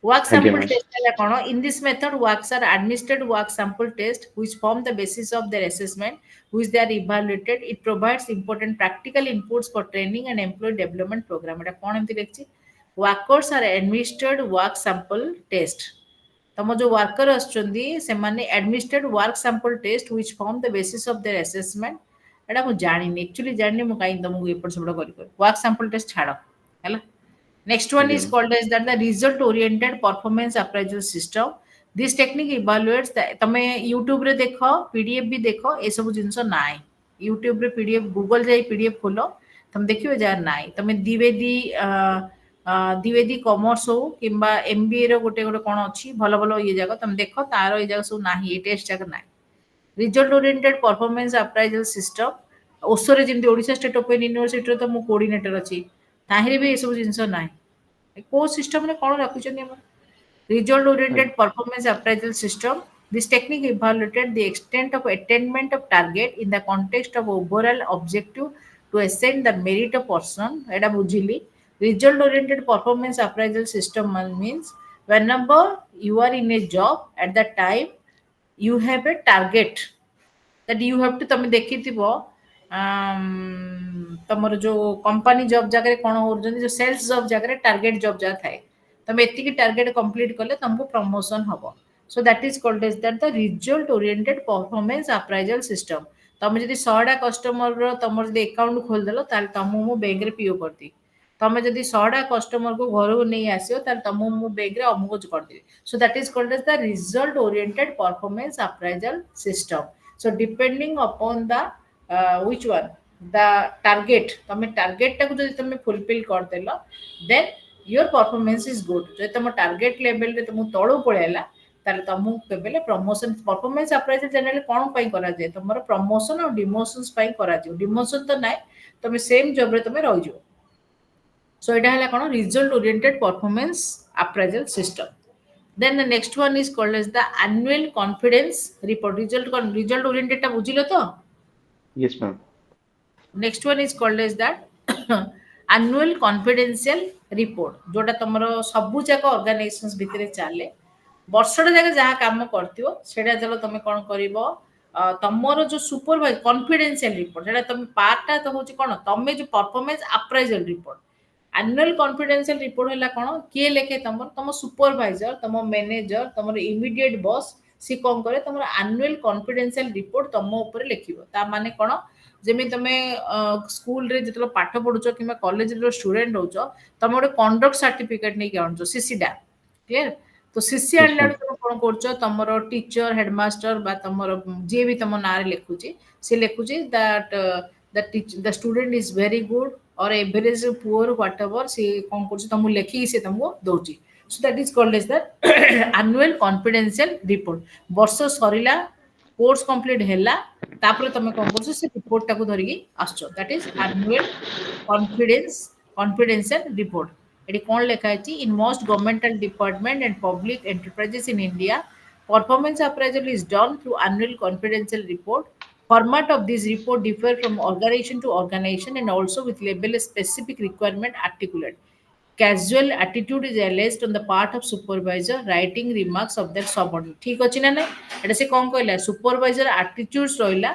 work ଆଜ୍ଞା sample ମ୍ୟାମ୍। test ହେଲା କଣ in this method works are administered work sample test which form the basis of their assessment which they are evaluated it provides important practical inputs for training and employee development program এটা କଣ ଏମିତି ଲେଖିଛି workers are administered work sample test ତମ ଯୋଉ worker ଆସୁଛନ୍ତି ସେମାନେ administered work sample test which form the basis of their assessment ଏଟା ମୁଁ ଜାଣିନି ଆକ୍ଚୁଆଲି ଜାଣିନି ମୁଁ କାହିଁକି ତମକୁ ଏପଟ ସେପଟ କରିବି work sample test ଛାଡ ହେଲା Next one ଆଜ୍ଞା is ma'am. called as that the result oriented performance appraisal system. This technique evaluates the ତମେ ୟୁଟ୍ୟୁବ ରେ ଦେଖ ପିଡିଏଫ ବି ଦେଖ ଏସବୁ ଜିନିଷ ନାହିଁ ୟୁଟ୍ୟୁବ ରେ ପିଡିଏଫ ଗୁଗଲ ଯାଇ ପିଡିଏଫ ଖୋଲ ତମେ ଦେଖିବ ଯାହା ନାହିଁ ତମେ ଦ୍ୱିବେଦୀ କମର୍ସ ହଉ କିମ୍ବା ଏମବିଏ ର ଗୋଟେ ଗୋଟେ କଣ ଅଛି ଭଲ ଭଲ ଇଏ ଯାକ ତମେ ଦେଖ ତାର ଏଇ ଯାକ ସବୁ ନାହିଁ ଏ ଟେଷ୍ଟ ଯାକ ନାହିଁ result oriented performance appraisal system ଓସୋରେ ଯେମିତି ଓଡ଼ିଶା ଷ୍ଟେଟ୍ ଓପେନ୍ ୟୁନିଭର୍ସିଟିର ତ ମୁଁ କୋଅର୍ଡିନେଟର ଅଛି ତାହିଁରେ ବି ଏସବୁ ଜିନିଷ ନାହିଁ କୋଉ ସିଷ୍ଟମରେ କଣ ରଖୁଛନ୍ତି ଆମର result oriented performance appraisal system this technique evaluated the extent of attainment of target in the context of overall objective to assign the merit of person এটা বুঝিলি result oriented performance appraisal system means whenever you are in a job at that time you have a target that you have to ତମେ ଦେଖିଥିବ ତମର ଯୋଉ company job ଜାଗାରେ କଣ କରୁଛନ୍ତି ଯୋଉ cells job ଜାଗାରେ ଟାର୍ଗେଟ ଜବ୍ ଜାଗା ଥାଏ ତମେ ଏତିକି ଟାର୍ଗେଟ କମ୍ପ୍ଲିଟ କଲେ ତମକୁ ପ୍ରମୋସନ ହବ So that is called as that the result oriented performance appraisal system. ତମେ ଯଦି 100ଟା କଷ୍ଟମରର ତମର ଯଦି ଆକାଉଣ୍ଟ ଖୋଲିଦେଲ ତାହେଲେ ତମକୁ ମୁଁ ବ୍ୟାଙ୍କରେ ପିଓ କରିଦିଏ। ତମେ ଯଦି 100ଟା କଷ୍ଟମରକୁ ଘରକୁ ନେଇ ଆସିବ ତାହେଲେ ତମକୁ ମୁଁ ବ୍ୟାଙ୍କରେ ଅମୁକ କରିଦେବି। So that is called as the result oriented performance appraisal system. So depending upon the which one the target, ତମେ ଟାର୍ଗେଟଟାକୁ ଯଦି ତମେ ଫୁଲଫିଲ୍ କରିଦେଲ then your performance is good। ଯଦି ତମ ଟାର୍ଗେଟ ଲେଭେଲରେ ତମକୁ ତଳକୁ ପଳେଇଲା ତାହେଲେ ତମକୁ କେବେ ପ୍ରମୋସନ ପରଫର୍ମାନ୍ସ ଆପ୍ରାଇଜାଲ ଜେନେରାଲି କ'ଣ ପାଇଁ କରାଯାଏ ତମର ପ୍ରମୋସନ ଆଉ ଡିମୋସନ୍ସ ପାଇଁ କରାଯିବ। ଡିମୋସନ ତ ନାହିଁ, ତମେ ସେମ୍ ଜବରେ ତମେ ରହିଯିବ। ସୋ ଏଇଟା ହେଲା କ'ଣ result oriented performance appraisal system. Then the next one is called as the annual confidence report। result oriented ଟା ବୁଝିଲ ତ? Yes, ma'am. Next one is called as that annual confidential report, जोटा तुमरो सबु जाक ऑर्गेनाइजेशंस भितरे चाले वर्षटा जाक जहाँ काम करथिबो सेटा चलो तमे कोन करिवो तमरो जो सुपरवाइज कॉन्फिडेंशियल रिपोर्ट सेटा तमे पार्टटा तो होची कोन तमे जो performance appraisal report. Annual confidential report होला कोन किए लेखे तमर तम सुपरवाइजर तम मैनेजर तमर इमीडिएट बॉस सी कोन करे तमर एनुअल कॉन्फिडेंशियल रिपोर्ट तम ऊपर लिखिबो। ता माने कोन जेमि तमे स्कूल रे जतलो पाठ पढुचो किबा कॉलेज रो स्टूडेंट होचो तमे गोटे कंडक्ट सर्टिफिकेट नै आनचो सीसीडा क्लियर। तो सीसी Yes, आनला ma'am. तमे कोन करचो तमरो टीचर हेडमास्टर बा तमरो जे भी तम नारे लिखुची से लिखुची that the student is very good और एवरेज पुअर व्हाटएवर से कोन करची तमु लेखि से तमु दोची। So that is called as the annual confidential report. वर्ष सरिला कोर्स कंप्लीट हैला तापर तमे कोन करछो से रिपोर्ट टाको धरिकी आछो that is annual confidential report. एटी कोन लेखा अछि in most governmental department and public enterprises in India performance appraisal is done through annual confidential report. Format of this report differ from organization to organization and also with label specific requirement articulate। Casual attitude is alleged on the part of supervisor writing remarks of their subordinate। ठीक अछि ना नहीं एटा से कोन कहला supervisor attitudes रहिला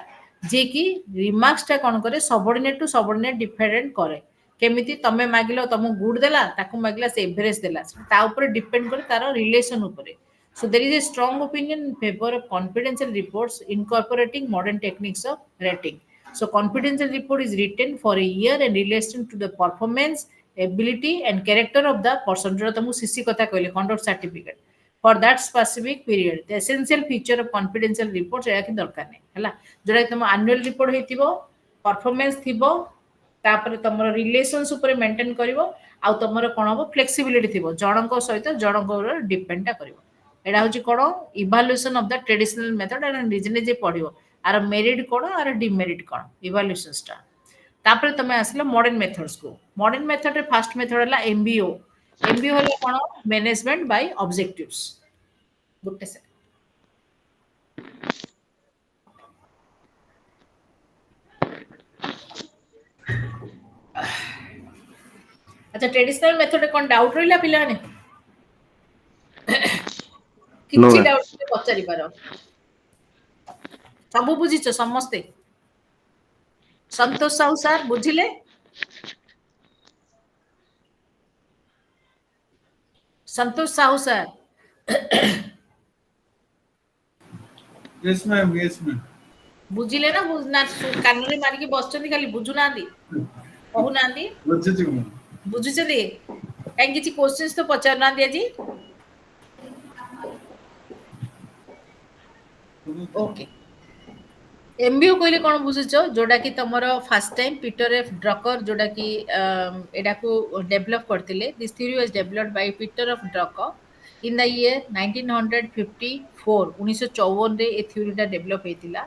जे कि remarks टा कोन करे सबऑर्डिनेट टू सबऑर्डिनेट डिफरेंट करे। केमिति तमे मागिलो तमु गुड देला ताकू मागिला से एवरेज देला ता ऊपर डिपेंड करे तार रिलेशन ऊपर। So there is a strong opinion in favor of confidential reports incorporating modern techniques of rating। So confidential report is written for a year and relation to the performance, ability and character of the person। जो तुम CC कथा कहले conduct certificate for that specific period। The essential feature of confidential report एया कि दरकार नै हला जोरा तुम annual report हेतिबो performance थिबो तापर तमरो रिलेशंस ऊपर मेंटेन करिवो आ तमरो कोन हो फ्लेक्सिबिलिटी थिबो जणको सहित जणको डिपेंड करिवो। एटा होची कोन evaluation of the traditional method and निजे निजे पढिवो आर मेरिट कोन आर डिमेरिट कोन इवैल्यूएशंस टा। तापर तमे आसलो मॉडर्न मेथड्स को। मॉडर्न मेथड रे फर्स्ट मेथड हला एमबीओ। एमबीओ हला कोन मैनेजमेंट बाय ऑब्जेक्टिव्स। गुटे से अच्छा ट्रेडिशनल मेथड रे कोन डाउट रहिला पिला ने No, किछि ma'am. डाउट पचारि पारो सब बुझिछ समस्ते। संतोष साहू सर बुझिले Santosh Sahu sir Yes, ma'am. Yes, ma'am. बुझिले ना बुझना कानरे मारी के बसचंदी खाली बुझु नांदी कहू नांदी बुझिछु ma'am. बुझुचदी काई किछि क्वेश्चंस तो पचार नांदी आजी। ओके एमबीओ कहले कोन बुझुचो जोडा कि तमरो first time Peter F Drucker जोडा कि एडा को डेवलप करथिले। This theory was developed by Peter of Drucker in the year 1954 1954 रे ए थ्योरीटा डेवलप हेतिला।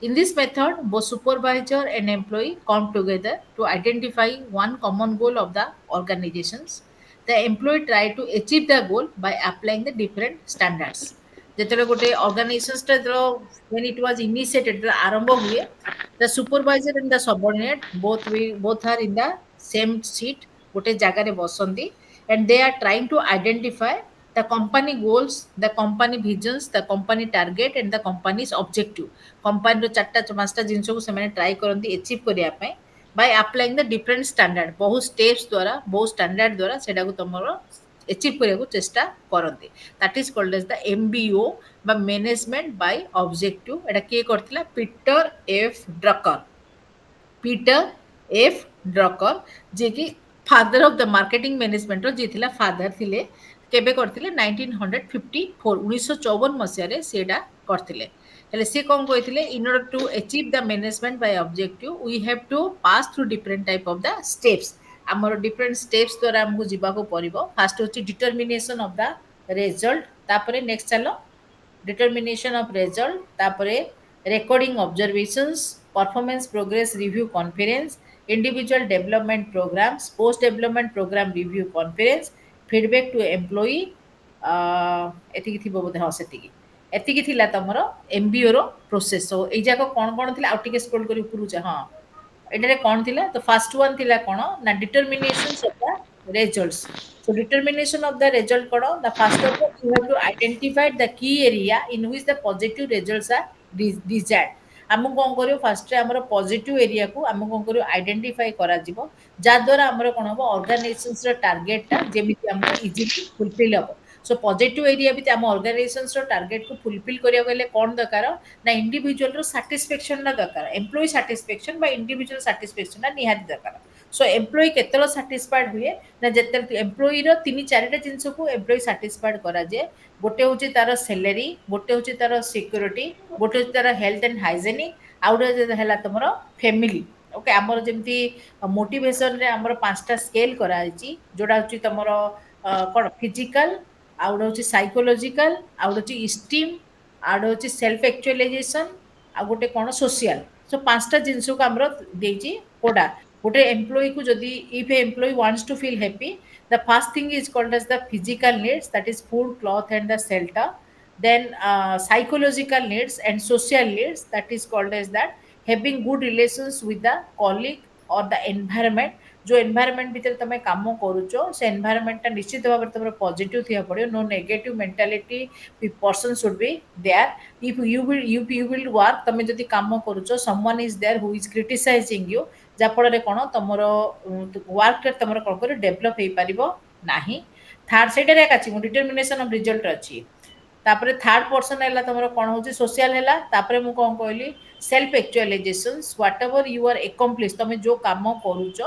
In this method, both supervisor and employee come together to identify one common goal of the organizations। The employee try to achieve the goal by applying the different standards। ଯେତେବେଳେ ଗୋଟେ organizations ଟା when it was initiated ଆରମ୍ଭ ହୁଏ the supervisor and the subordinate both are in the same seat ଗୋଟେ ଜାଗାରେ ବସନ୍ତି and they are trying to identify the company goals, the company visions, the company target and the company's objective। Company चार्टा पांचटा जिनस को सेमाने try करंती achieve करिया पय by applying the different standard बहुत स्टेप्स द्वारा बहुत स्टैंडर्ड द्वारा सेटा को तमरो achieve କରିବାକୁ ଚେଷ୍ଟା କରନ୍ତି that is called as the MBO ବା management by objective ଏଟା କିଏ କରିଥିଲା ପିଟର ଏଫ୍ ଡ୍ରକର ପିଟର ଏଫ୍ ଡ୍ରକର ଯିଏକି ଫାଦର ଅଫ୍ ଦ ମାର୍କେଟିଂ ମ୍ୟାନେଜମେଣ୍ଟର ଯିଏ ଥିଲା ଫାଦର ଥିଲେ କେବେ କରିଥିଲେ 1954 ମସିହାରେ ସେଇଟା କରିଥିଲେ ହେଲେ ସେ କ'ଣ କହିଥିଲେ in order to achieve the management by objective we have to pass through different type of the steps ଆମର different steps ଦ୍ୱାରା ଆମକୁ ଯିବାକୁ ପଡ଼ିବ ଫାଷ୍ଟ ହେଉଛି determination of the result ତାପରେ next ଚାଲ determination of result ତାପରେ recording observations performance progress review conference individual development programs post development program review conference feedback to employee ଏତିକି ଥିବ ବୋଧେ ହଁ ସେତିକି ଏତିକି ଥିଲା ତମର MBO ର ପ୍ରୋସେସ ଏଇ ଯାକ କ'ଣ କ'ଣ ଥିଲା ଆଉ ଟିକେ ସ୍କ୍ରୋଲ କରି ଉପରକୁ ଯା ହଁ ଏଠାରେ କ'ଣ ଥିଲା ତ ଫାଷ୍ଟ ୱାନ୍ ଥିଲା କ'ଣ ନା determinations of the results so determination of the result କ'ଣ the first of all you have to identify the key area in which the positive results are desired ଆମକୁ କ'ଣ କରିବ ଫାଷ୍ଟରେ ଆମର ପଜିଟିଭ ଏରିଆକୁ ଆମକୁ କ'ଣ କରିବ ଆଇଡେଣ୍ଟିଫାଇ କରାଯିବ ଯାହାଦ୍ୱାରା ଆମର କ'ଣ ହେବ ଅର୍ଗାନାଇଜେସନ୍ସର ଟାର୍ଗେଟଟା ଯେମିତି ଆମର ଇଜିଲି ଫୁଲଫିଲ୍ ହେବ ସୋ ପଜିଟିଭ ଏରିଆ ବି ଆମ ଅର୍ଗାନାଇଜେସନ୍ସର ଟାର୍ଗେଟକୁ ଫୁଲଫିଲ୍ କରିବାକୁ ହେଲେ କ'ଣ ଦରକାର ନା ଇଣ୍ଡିଭିଜୁଆଲର ସାଟିସ୍ଫ୍ୟାକ୍ସନଟା ଦରକାର ଏମ୍ପ୍ଲୟି ସାଟିସ୍ଫ୍ୟାକ୍ସନ ବା ଇଣ୍ଡିଭିଜୁଆଲ ସାଟିସ୍ଫ୍ୟାକ୍ସନଟା ନିହାତି ଦରକାର ସୋ ଏମ୍ପ୍ଲୟି କେତେବେଳେ ସାଟିସ୍ଫାଏଡ୍ ହୁଏ ନା ଯେତେବେଳେ ଏମ୍ପ୍ଲୟିର 3-4ଟା ଜିନିଷକୁ ଏମ୍ପ୍ଲୟି ସାଟିସ୍ଫାଏଡ୍ କରାଯାଏ ଗୋଟେ ହେଉଛି ତାର ସେଲେରୀ ଗୋଟେ ହେଉଛି ତାର ସିକ୍ୟୁରିଟି ଗୋଟେ ହେଉଛି ତାର ହେଲ୍ଥ ଆଣ୍ଡ ହାଇଜେନିକ୍ ଆଉ ଗୋଟେ ହେଲା ତମର ଫ୍ୟାମିଲି ଓକେ ଆମର ଯେମିତି ମୋଟିଭେସନରେ ଆମର 5ଟା ସ୍କେଲ୍ କରାଯାଇଛି ଯୋଉଟା ହେଉଛି ତମର କ'ଣ ଫିଜିକାଲ ଆଉ ଗୋଟେ ହେଉଛି ସାଇକୋଲୋଜିକାଲ ଆଉ ଗୋଟେ ହେଉଛି ଇଷ୍ଟିମ୍ ଆଉ ଗୋଟେ ହେଉଛି ସେଲ୍ଫ ଆକ୍ଚୁଆଲାଇଜେସନ୍ ଆଉ ଗୋଟେ କ'ଣ ସୋସିଆଲ ସୋ 5ଟା ଜିନିଷକୁ ଆମର ଦେଇଛି କୋଉଟା ଗୋଟେ ଏମ୍ପ୍ଲୟିକୁ ଯଦି if a employee wants to feel happy the first thing is called as the physical needs that is food cloth and the shelter then psychological needs and social needs that is called as that having good relations with the colleague or the environment जो environment ଭିତରେ ତମେ କାମ କରୁଛ ସେ environmentଟା ନିଶ୍ଚିତ ଭାବରେ ତମର positive ଥିବାକୁ ପଡ଼ିବ no negative mentality person should be there if you will work ତମେ ଯଦି କାମ କରୁଛ someone is there who is criticizing you ଯାହାଫଳରେ କ'ଣ ତମର ୱାର୍କଟା ତମର କ'ଣ କରିବ ଡେଭଲପ୍ ହେଇପାରିବ ନାହିଁ ଥାର୍ଡ ସେଇଟାରେ ଏକା ଅଛି ମୁଁ ଡିଟରମିନେସନ୍ ଅଫ୍ ରିଜଲ୍ଟ ଅଛି ତାପରେ ଥାର୍ଡ ପର୍ସନ ହେଲା ତମର କ'ଣ ହେଉଛି ସୋସିଆଲ ହେଲା ତାପରେ ମୁଁ କ'ଣ କହିଲି ସେଲ୍ଫ ଆକ୍ଚୁଆଲାଇଜେସନ୍ସ ହ୍ୱାଟ ଏଭର ୟୁ ଆର୍ ଏକମ୍ପ୍ଲିସ୍ ତମେ ଯେଉଁ କାମ କରୁଛ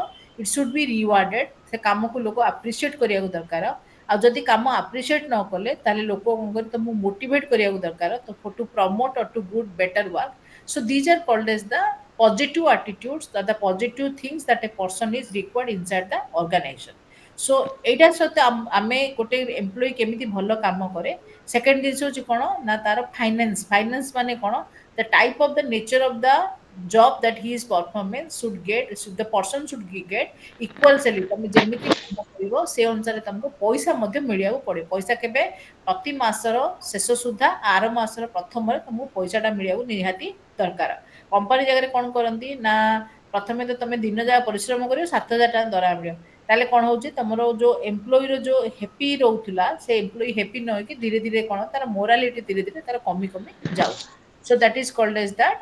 ଇଟ୍ ସୁଡ୍ ବି ରିୱାର୍ଡେଡ୍ ସେ କାମକୁ ଲୋକ ଆପ୍ରିସିଏଟ୍ କରିବାକୁ ଦରକାର ଆଉ ଯଦି କାମ ଆପ୍ରିସିଏଟ୍ ନ କଲେ ତାହେଲେ ଲୋକ କ'ଣ କରିବେ ତମକୁ ମୋଟିଭେଟ୍ କରିବାକୁ ଦରକାର ତ to promote or to good better work so these are called as the positive attitudes or the positive things that a person is required inside the organization so ଏଇଟା ସହିତ ଆମେ ଗୋଟେ ଏମ୍ପ୍ଲୟି କେମିତି ଭଲ କାମ କରେ ସେକେଣ୍ଡ ଜିନିଷ ହେଉଛି କ'ଣ ନା ତାର ଫାଇନାନ୍ସ ମାନେ କ'ଣ the type of the nature of the job that he is performance should get the person should get equal salary ତମେ ଯେମିତି କାମ କରିବ ସେ ଅନୁସାରେ ତମକୁ ପଇସା ମଧ୍ୟ ମିଳିବାକୁ ପଡ଼ିବ ପଇସା କେବେ ପ୍ରତି ମାସର ଶେଷ ସୁଦ୍ଧା ଆର ମାସର ପ୍ରଥମରେ ତମକୁ ପଇସାଟା ମିଳିବାକୁ ନିହାତି ଦରକାର କମ୍ପାନୀ ଜାଗାରେ କ'ଣ କରନ୍ତି ନା ପ୍ରଥମେ ତ ତମେ ଦିନ ଯାକ ପରିଶ୍ରମ କରିବ 7,000 ଟଙ୍କା ଦରମା ମିଳିବ ତାହେଲେ କ'ଣ ହେଉଛି ତମର ଯେଉଁ ଏମ୍ପ୍ଲୟିର ଯେଉଁ ହେପି ରହୁଥିଲା ସେ ଏମ୍ପ୍ଲୟି ହେପି ନ ହେଇକି ଧୀରେ ଧୀରେ କ'ଣ ତାର ମୋରାଲିଟି ଧୀରେ ଧୀରେ ତାର କମି କମି ଯାଉଛି so that is called age that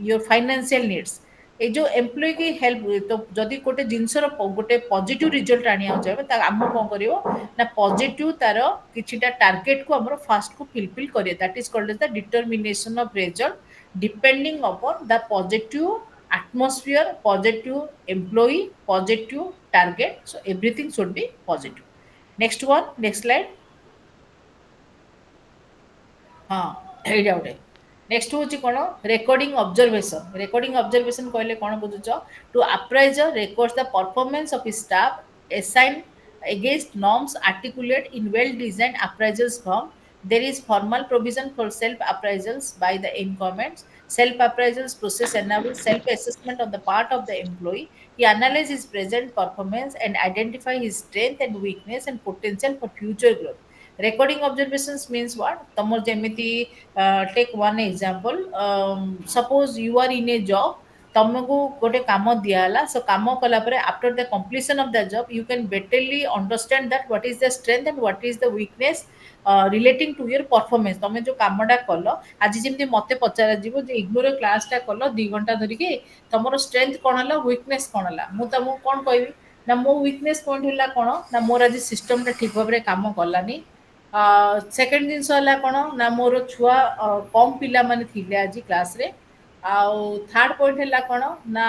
your financial needs ଏଇ ଯେଉଁ ଏମ୍ପ୍ଲୟି କି ହେଲ୍ପ ତ ଯଦି ଗୋଟେ ଜିନିଷର ଗୋଟେ ପଜିଟିଭ ରିଜଲ୍ଟ ଆଣିବାକୁ ଚାହିଁବେ ତା ଆମକୁ କ'ଣ କରିବ ନା ପଜିଟିଭ ତାର କିଛିଟା ଟାର୍ଗେଟକୁ ଆମର ଫାଷ୍ଟକୁ ଫିଲଫିଲ୍ କରିବା that is called as the determination of result depending upon the positive atmosphere, positive employee, positive target. So everything should be positive. Next one, next slide. हाँ ଏଇଟା ଗୋଟେ ନେକ୍ସଟ ହେଉଛି କ'ଣ ରେକର୍ଡିଂ ଅବଜରଭେସନ କହିଲେ କ'ଣ ବୁଝୁଛ to appraiser record the performance of he staff assign against norms articulate in well designed appraisals form there is formal provision for self appraisals by the incumbents self appraisals process enables self assessment on the part of the employee he analyzes his present performance and identify his strength and weakness and potential for future growth recording observations means what tamar jemiti take one example suppose you are in a job ତମକୁ ଗୋଟେ କାମ ଦିଆହେଲା show କାମ କଲା ପରେ after the completion of the job you can betterly understand that what is the strength and what is the weakness relating to your performance ତମେ ଯେଉଁ କାମଟା କଲ ଆଜି ଯେମିତି ମୋତେ ପଚରାଯିବ ଯେ ଇଗ୍ନୋର କ୍ଲାସ୍ଟା କଲ 2 ଘଣ୍ଟା ଧରିକି ତମର ଷ୍ଟ୍ରେନ୍ଥ କ'ଣ ହେଲା ୱିକନେସ୍ କ'ଣ ହେଲା ମୁଁ ତମକୁ କ'ଣ କହିବି ना मो वीकनेस पॉइंट है कौन ना मोर आज सिस्टम ठीक भाव में काम कलानी सेकेंड जिनस है कौन ना मोर छुआ कम पिला माने थिले आज क्लास रे आउ थर्ड पॉइंट है कौन ना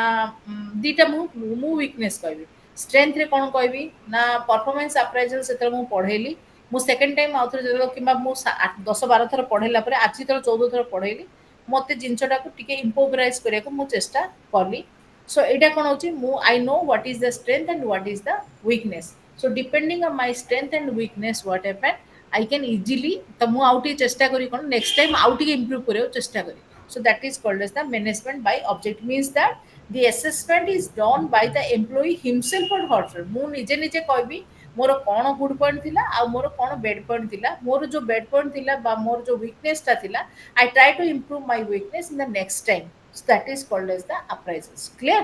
दीटा मु वीकनेस कहबी स्ट्रेंथ रे कौन कहबी ना परफॉर्मेंस अप्राइजल से मु पढ़ेली मु सेकेंड टाइम आउ थे कि मु 10-12 थर पढ़ेला आज जो 14 थर पढ़ेली मत जिनटा को टिके इम्प्रोवाइज करने को चेष्टा कली सो यहाँ कौन हो I know what is the strength and what is the weakness so depending on my strength and weakness what happen I can easily तो मुझे चेष्टा करी कौन नेक्स्ट टाइम आउ टे इम्प्रूव करने चेष्टा करी so that is called as the management by object means that the assessment is done by the employee himself or herself mu nije कहबी मोर कौन गुड पॉइंट थिला आ मोर कौन बैड पॉइंट थिला मोर जो बैड पॉइंट थिला बा मोर जो वीकनेस ता थिला I try to improve my weakness in the next time so that is called as the appraisals clear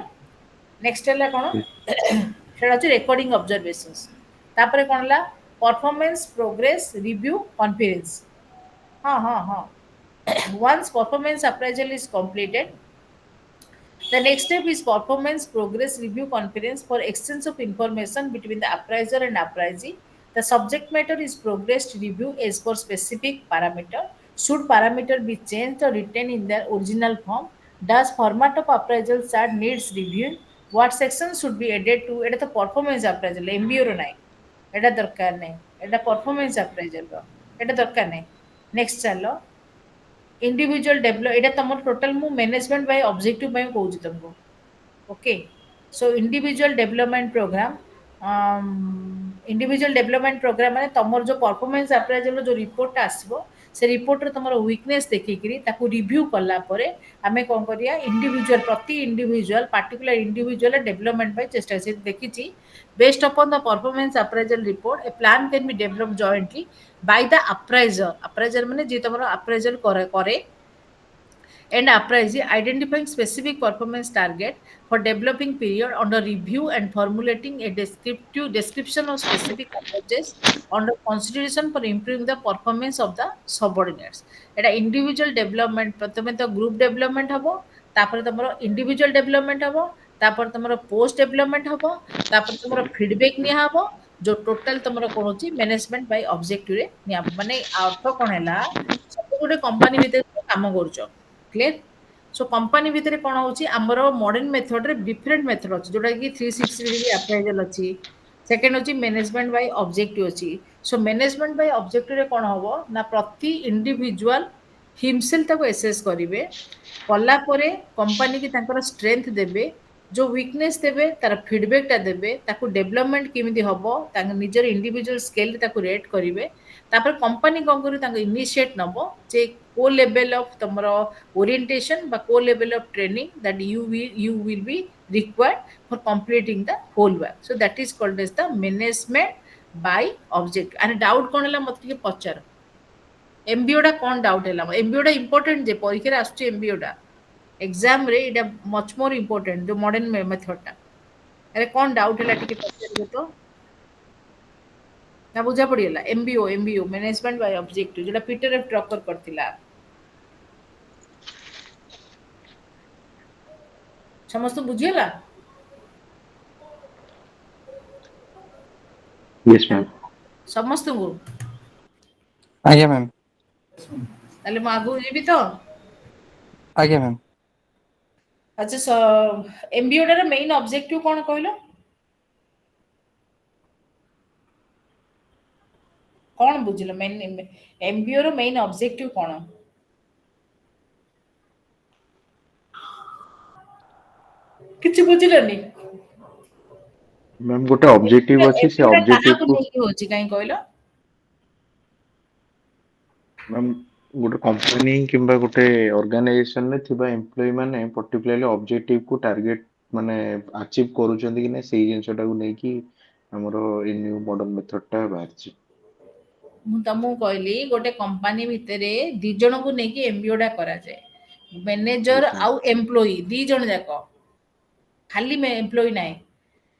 next है कौन सेटा अछि रेकॉर्डिंग ऑब्जर्वेशंस तापर कौन ला परफॉर्मेंस प्रोग्रेस रिव्यू कॉन्फिडेंस हाँ हाँ हाँ once performance appraisal is completed the next step is performance progress review conference for exchange of information between the appraiser and appraisee the subject matter is progressed review as per specific parameter should parameter be changed or retained in their original form does format of appraisal chart needs reviewing what section should be added to এটা তো performance appraisal MBO ର নাই এটা দরকার নাই এটা performance appraisal ର এটা দরকার নাই next ଚାଲ इंडिविजुअल डेवलप एटा तुम टोटल मु मैनेजमेंट बाय ऑब्जेक्टिव बाय कहूँ तुमको okay so individual development program individual development program माने तुमर जो परफॉर्मेंस अप्राइजल जो रिपोर्ट आसबो से रिपोर्ट रे तुमर वीकनेस देखिकरी ताकू रिव्यू कला परे आमे कोन करिया इंडिविजुअल प्रति individual particular individual development bye चेष्टा से देखिची based upon the performance appraisal report a plan can be developed jointly by the appraiser माने जे तुमर appraisal करे and appraisee identifying specific performance target for developing period under review and formulating a description of specific approaches under consideration for improving the performance of the subordinates এটা individual development प्रथमे तो group development हबो तापर तमरो individual development हबो तापर तमरो post development हबो तापर तमरो feedback निया हबो जो टोटल तमरो कोन होची मैनेजमेंट बाय ऑब्जेक्टिव रे निया माने अर्थ कोन हैला सब गोटे कंपनी भीतर काम करूचो क्लियर सो कंपनी भितर कौन होची हमर मॉडर्न मेथड रे डिफरेंट मेथड अछि जोटा कि 360 डिग्री अप्राइजल अछि सेकंड होची मैनेजमेंट बाय ऑब्जेक्टिव अछि सो मैनेजमेंट बाय ऑब्जेक्टिव रे कौन होबो ना प्रति इंडिविजुअल हिमसेल्फ ताको एसेस करिवे कला परे कंपनी की तांकर स्ट्रेंथ देबे जो वीकनेस देबे तार फीडबैक ता देबे ताको डेवलपमेंट केमिति हबो तांग निजर इंडिविजुअल स्केल ताको रेट करिवे तापर कंपनी कोन करी तांको इनिशिएट नबो जे को लेवल ऑफ तमरो orientation but core level of training that you will be required for completing the whole work so that is called as the management by object and doubt कोन हला मत के पचर एमबीओ टा कोन doubt हला MBO टा important जे परीक्षा रे आसु एमबीओ टा एग्जाम रे इटा मच मोर इंपोर्टेंट जो मॉडर्न मेथड टा अरे कोन डाउट हला टिके पचर तो ना बुझा पड़ियला एमबीओ मैनेजमेंट बाय ऑब्जेक्टिव जेटा पीटर एफ ड्रॉकर करथिला समस्त बुझियला यस मैम समस्त को आज्ञा मैम ताले म आगु जेबी तो आज्ञा मैम अच्छा एमबीओ रे मेन ऑब्जेक्टिव कोन कहलो कोन बुझिलो मेन एमबीओ रो मेन ऑब्जेक्टिव कोन किछि बुझिलनी मैम गोटे ऑब्जेक्टिव अछि से ऑब्जेक्टिव को को नहीं होची काई कहलो मैम गोटे कंपनी किंबा गोटे ऑर्गेनाइजेशन में थिबा एम्प्लॉय माने पर्टिकुलरली ऑब्जेक्टिव को टारगेट माने अचीव करूचंदी कि नै सेही जिंसटा को नै कि हमरो इ न्यू मॉडर्न मेथड टा बाहरची मु तमु कहली गोटे कंपनी भितरे दी जण को नै कि एमबीओ डा करा जाय मैनेजर Yes, ma'am. आउ एम्प्लॉय दी जण जाको खाली में एम्प्लॉय नाही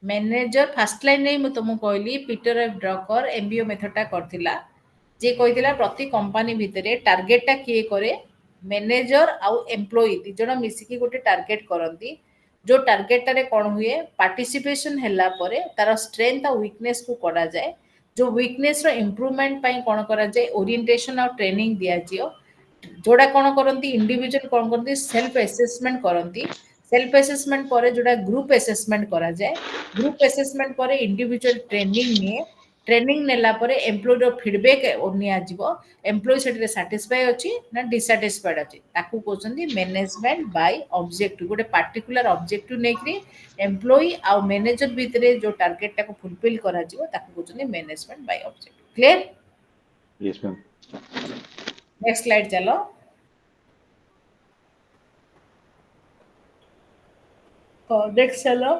मैनेजर फास्ट लाइन नहीं मैं तुमको कहली पीटर एफ ड्रकर एमबीओ मेथडटा करथिला जे कहिथिला प्रति कंपनी भितरे टार्गेटटा किए करे मैनेजर आउ एम्प्लॉय दी जण मिसिकी गोटे टार्गेट करंती जो टार्गेट टारे कौन हुए पार्टिसिपेशन हैला परे तार स्ट्रेंथ और वीकनेस को करा जाए जो वीकनेस रो इम्प्रूवमेंट पाई कौन करा जाए ओरिएंटेशन और ट्रेनिंग दिया जियो जोड़ा कौन करती इंडिविजुअल कौन करती सेल्फ असेसमेंट करती सेल्फ असेसमेंट पर जोड़ा ग्रुप असेसमेंट करा जाए ग्रुप असेसमेंट पर इंडिविजुअल ट्रेनिंग निए ट्रेनिंग नेला परे एम्प्लॉय रो फीडबैक निया जिवो एम्प्लॉय सेटरे सैटिस्फाई अछि ना डिसैटिस्फाइड अछि ताकू कहउछन्ती मैनेजमेंट बाय ऑब्जेक्टिव गोटे पार्टिकुलर ऑब्जेक्टिव नेकरी एम्प्लॉय आ मैनेजर भितरे जो टार्गेट टाको फुलफिल करा जिवो ताकू कहउछन्ती management by objective clear yes ma'am next slide चलो तो नेक्स्ट चलो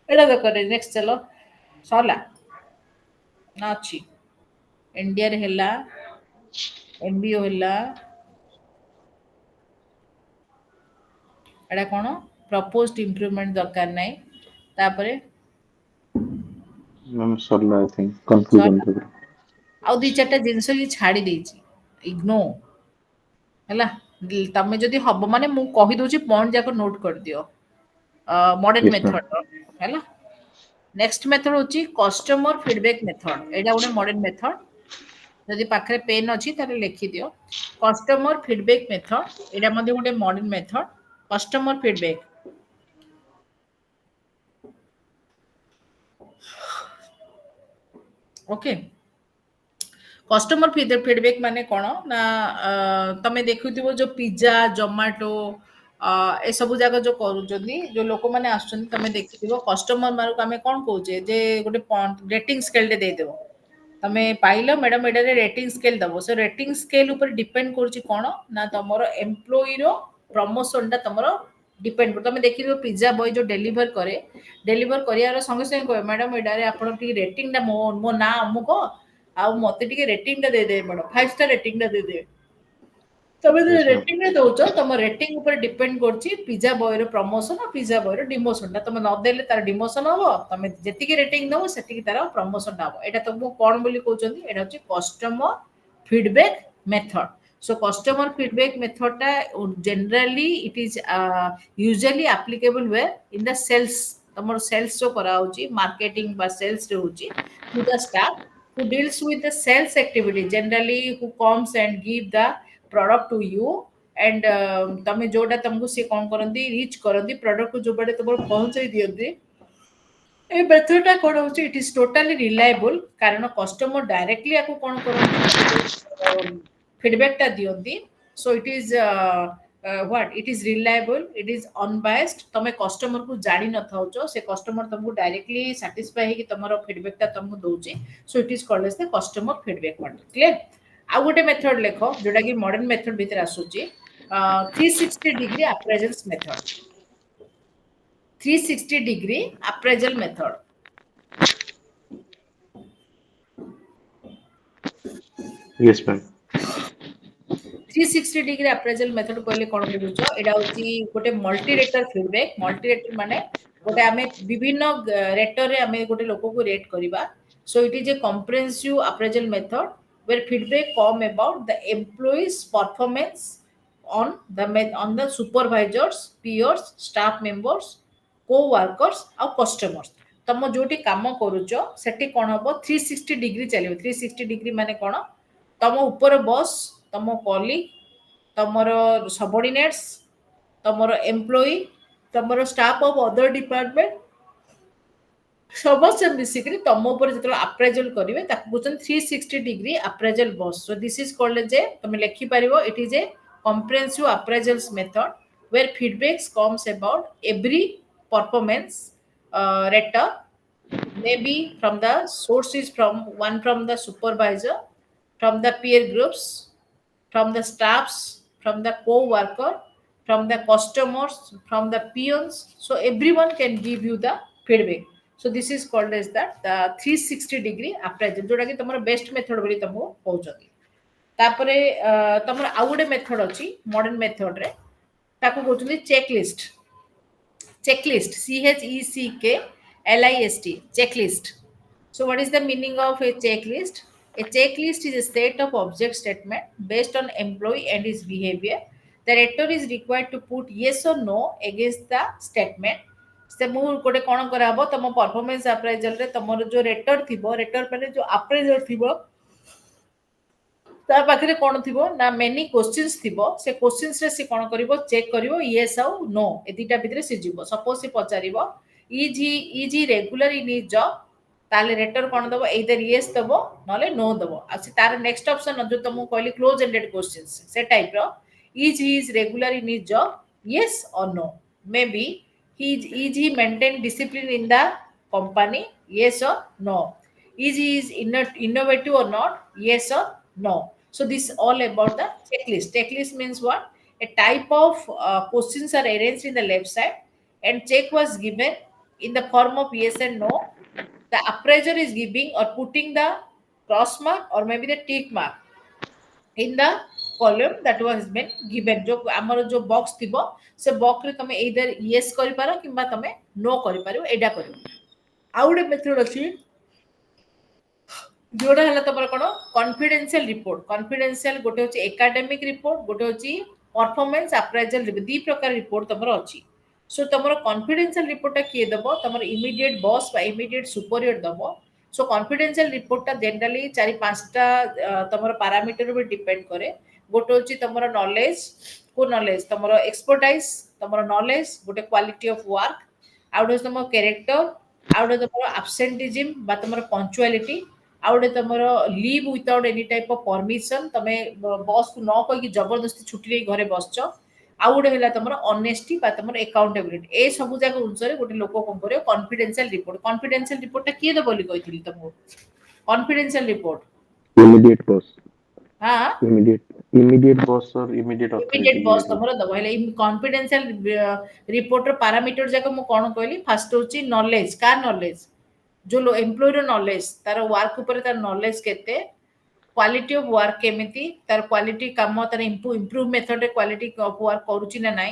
एटा देखो नेक्स्ट चलो सरला ना अछि इंडिया रे हैला एमबीओ हैला एटा कोन प्रपोज्ड इम्प्रूवमेंट दरकार नै तापरे मैम सरला आई थिंक कंक्लूजन सरला आउ दी चारटा जिंस ये छाड़ी देछि इग्नो हैला तमे जदी हबो माने मु कहि दोछि पॉइंट जाको नोट कर दियो मॉडर्न यस मैम मेथड हैला नेक्स्ट मेथड होछि कस्टमर फीडबैक मेथड एटा गोटे मॉडर्न मेथड जदि पाखरे पेन अछि ताले लिखि दियो कस्टमर फीडबैक मेथड एटा मध्ये गोटे modern method customer feedback okay customer feedback माने कोन ना तमे देखुथिबो जो पिज्जा जोमाटो ए सब जगह जो करूछन्ती जो लोक माने आछन्ती तमे देखिथिबो कस्टमर मारू हमें कोन कहूचे जे गोटे रेटिंग स्केल दे देबो तमे पाइलो मैडम एटा रे रेटिंग स्केल दबो सो रेटिंग स्केल ऊपर डिपेंड करछि कोन ना तमरो एम्प्लॉय रो प्रमोशन टा तमरो डिपेंड कर तमे देखिथिबो पिज्जा बॉय जो डेलीवर करियार संगे संगे कहे मैडम एटा रे आपण टी रेटिंग टा मो ना अमुको आ मते टिके रेटिंग टा दे दे मैडम 5 स्टार रेटिंग टा दे दे तमे जो यस मैम रेटिंग रे दउचो तम रेटिंग ऊपर डिपेंड करछि पिज्जा बॉय रो प्रमोशन और पिज्जा बॉय रो डिमोशन ता तमे न देले तार डिमोशन हबो तमे जेतिकी रेटिंग दबो सेतिकी तार प्रमोशन हबो एटा तमको कोन बोली कहउचंती एटा होछि customer feedback method so customer feedback method ta generally it is usually applicable where in the sales तमर सेल्स जो करा होची मार्केटिंग बा सेल्स रे होची to the staff who deals with the sales activity generally who comes and give the product to you and तमे जोटा तुमको से कोन करंती रीच करंती प्रोडक्ट को जो बड़े तमर पहुंचाई दियंती ए मेथड टा कोन होची इट इज टोटली रिलायबल कारण कस्टमर डायरेक्टली आको कोन करंती फीडबैक टा दियंती so it is what it is reliable it is unbiased तमे कस्टमर को जानि न थाउचो से कस्टमर तुमको डायरेक्टली सैटिस्फाई है कि तमरो फीडबैक टा तुमको दोची so it is called as the customer feedback model clear आ गोटे मेथड लेखो जोटा कि मॉडर्न मेथड भीतर आसुची 360 degree appraisals method 360 degree appraisal method yes ma'am 360 degree appraisal method कहले कोन बुझो एडा होची गोटे multi rater feedback multi rater माने गोटे हमें विभिन्न रेटर रे हमें गोटे लोक को रेट करबा सो it is A comprehensive appraisal method where feedback come about the employees performance on the supervisors peers staff members co-workers और customers तम जोटी काम करूचो सेठी कोन हबो 360 डिग्री चलियो 360 डिग्री माने कोन तम ऊपर बॉस तम कॉलीग तमर सबऑर्डिनेट्स तमर एम्प्लॉय तमर स्टाफ ऑफ अदर डिपार्टमेंट समस्त मिसिकरी तम ऊपर जतलो अप्रेजल करिवे ताकू कहउछन 360 degree appraisal boss so this is called जे तुम लिखि परिबो it is a comprehensive appraisals method where feedbacks comes about every performance rater maybe from the sources from one from the supervisor from the peer groups from the staffs from the co-worker from the customers from the peons so everyone can give you the feedback so this is called as the 360 degree appraisal जोटा कि तमरो best method बोली तमको कहउछथि तापरे तमर आउ गोटे method अछि modern method रे ताको कहउछथि checklist CHECKLIST checklist so what is the meaning of a checklist is a set of object statement based on employee and his behavior the rector is required to put yes or no against the statement. से मु गोटे कोन कराबो तम performance appraisal रे तमरो जो rater थिबो rater माने जो अप्राइजर थिबो ता पाखरे कोन थिबो ना मेनी क्वेश्चंस थिबो से क्वेश्चंस रे से कोन करिवो चेक करिवो यस और नो ए दिटा भितरे से जीवो सपोज से पचारिवो is he regular in his job ताले रेटर कोन दबो एदर यस दबो नले नो दबो आ से तार नेक्स्ट ऑप्शन जो तुमको कहली क्लोज एंडेड क्वेश्चंस से टाइप रो is he is regular in his job yes और no may be is he maintain discipline in the company yes or no is he is innovative or not yes or no so this all about the checklist means what a type of questions are arranged in the left side and check was given in the form of yes and no the appraiser is giving or putting the cross mark or maybe the tick mark in the column that was been given जो हमर जो box थिबो से box रे तमे इधर yes करि पारो किबा तमे नो करि पारो एडा करियो आउडे मेथड अछि जोड़ा हला तमर कोन कॉन्फिडेंशियल रिपोर्ट कॉन्फिडेंशियल गोटे होची एकेडमिक रिपोर्ट गोटे होची परफॉर्मेंस अप्राइजल रिपोर्ट दी प्रकार रिपोर्ट तमर अछि सो तमर कॉन्फिडेंशियल रिपोर्ट किए दबो तमर इमीडिएट बॉस बा इमीडिएट सुपीरियर दबो सो कॉन्फिडेंशियल रिपोर्ट ता जनरली 4-5टा तमर पैरामीटर पे डिपेंड करे गोटे होची तमर नॉलेज को नॉलेज तमर एक्सपर्टाइज तमर नॉलेज गोटे क्वालिटी ऑफ वर्क आउट तमर कैरेक्टर आउट तमर एब्सेंटिज्म बा तमर पंक्चुअलिटी आउट तमर leave without any type of permission तमे बॉस को न कहि जबरदस्ती छुट्टी रे घरे बसछ आउ गोटे होला तमर ऑनेस्टी बा तमर अकाउंटेबिलिटी ए सब जाक अनुसार गोटे लोक कोन करे कॉन्फिडेंशियल रिपोर्ट ता किए दे बोली कहितली तमको कॉन्फिडेंशियल रिपोर्ट इमीडिएट बॉस हां इमीडिएट बॉस और इमीडिएट इमीडिएट बॉस तमरो दबले कॉन्फिडेंशियल रिपोर्ट रो पैरामीटर जाक मु कोन कहली फर्स्ट होची नॉलेज का नॉलेज जो एम्प्लॉय रो नॉलेज तार वर्क ऊपर तार नॉलेज केते क्वालिटी ऑफ वर्क केमिति तार क्वालिटी काम तार इंप्रूव मेथड रे क्वालिटी ऑफ वर्क करूची ना नाही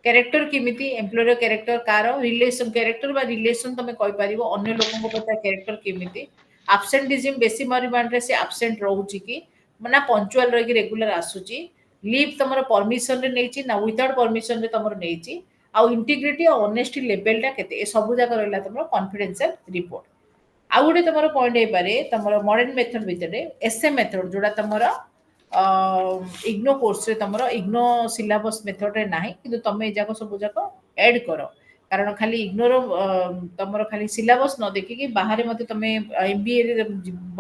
कैरेक्टर केमिति एम्प्लॉय रो कैरेक्टर कार रिलेशन कैरेक्टर बा रिलेशन तमे कहि परिबो अन्य लोकन को पता कैरेक्टर केमिति एब्सेंटिज्म बेसी परिमाण रे से एब्सेंट रहउची कि मना पंक्चुअल रही कि रेगुलर आसुची लीव तमरो परमिशन रे नैची ना विदाउट परमिशन रे तमरो नैची आ इंटीग्रिटी और ऑनेस्टी लेवल टा केते ए सब जाक रहला तमरो कॉन्फिडेंशियल रिपोर्ट आ गोटे तमरो पॉइंट हे पारे तमरो मॉडर्न मेथड भितरे एसए मेथड जोडा तमरो इग्नो कोर्स रे तमरो इग्नो सिलेबस मेथड रे नाही किंतु तमे जाको सब जाको ऐड करो कारण खाली इग्नोर तमरो खाली सिलेबस न देखि कि बाहर मते तमे एमबीए रे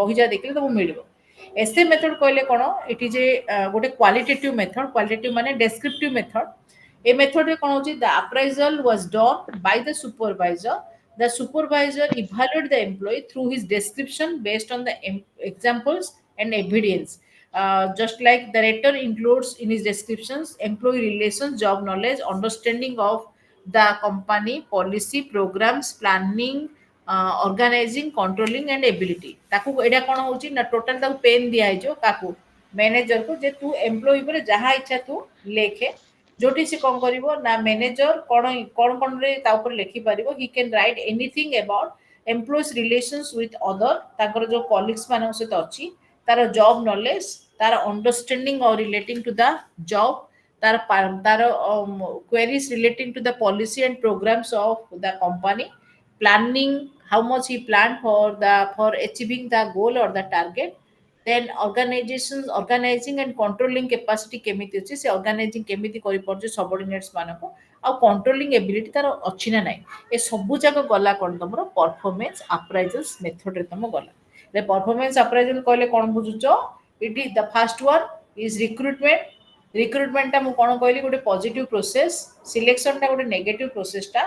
बहिजा देखले तमो मिलबो एसए मेथड कहले कोन इट इज ए गोटे क्वालिटेटिव माने डेस्क्रिप्टिव मेथड ए मेथड रे कोन होची the appraisal was done by the supervisor the supervisor evaluate the employee through his description based on the examples and evidence just like the rater includes in his descriptions employee relations job knowledge understanding of the company policy programs planning organizing controlling and ability ताकू एडा कोन होची ना total ताकू pen दिया है जो काकू manager को जे तू एम्प्लॉय पर जहा इच्छा तू लेखे जोटी से कौन करिवो ना मैनेजर कोन रे ता ऊपर लिखि पारिवो he can write anything about employees relations with other ताकर जो कॉलीग्स मानन सहित अछि तार जॉब नॉलेज तार अंडरस्टैंडिंग और रिलेटिंग टू द जॉब तार queries relating to the policy and programs of the company planning how much he planned for achieving the goal or the target then organizing and controlling capacity केमिति अछि से organizing केमिति करि परजे subordinates मानको आ controlling ability तार अछि ना नै ए सबु जग गला कोन तमरो परफॉर्मेंस अप्राइजल्स मेथड रे तम गला रे परफॉर्मेंस अप्राइजल कहले कोन बुझुचो it is the first one is recruitment ता मु कोन कहली गोटे पॉजिटिव प्रोसेस सिलेक्शन ता गोटे नेगेटिव प्रोसेस ता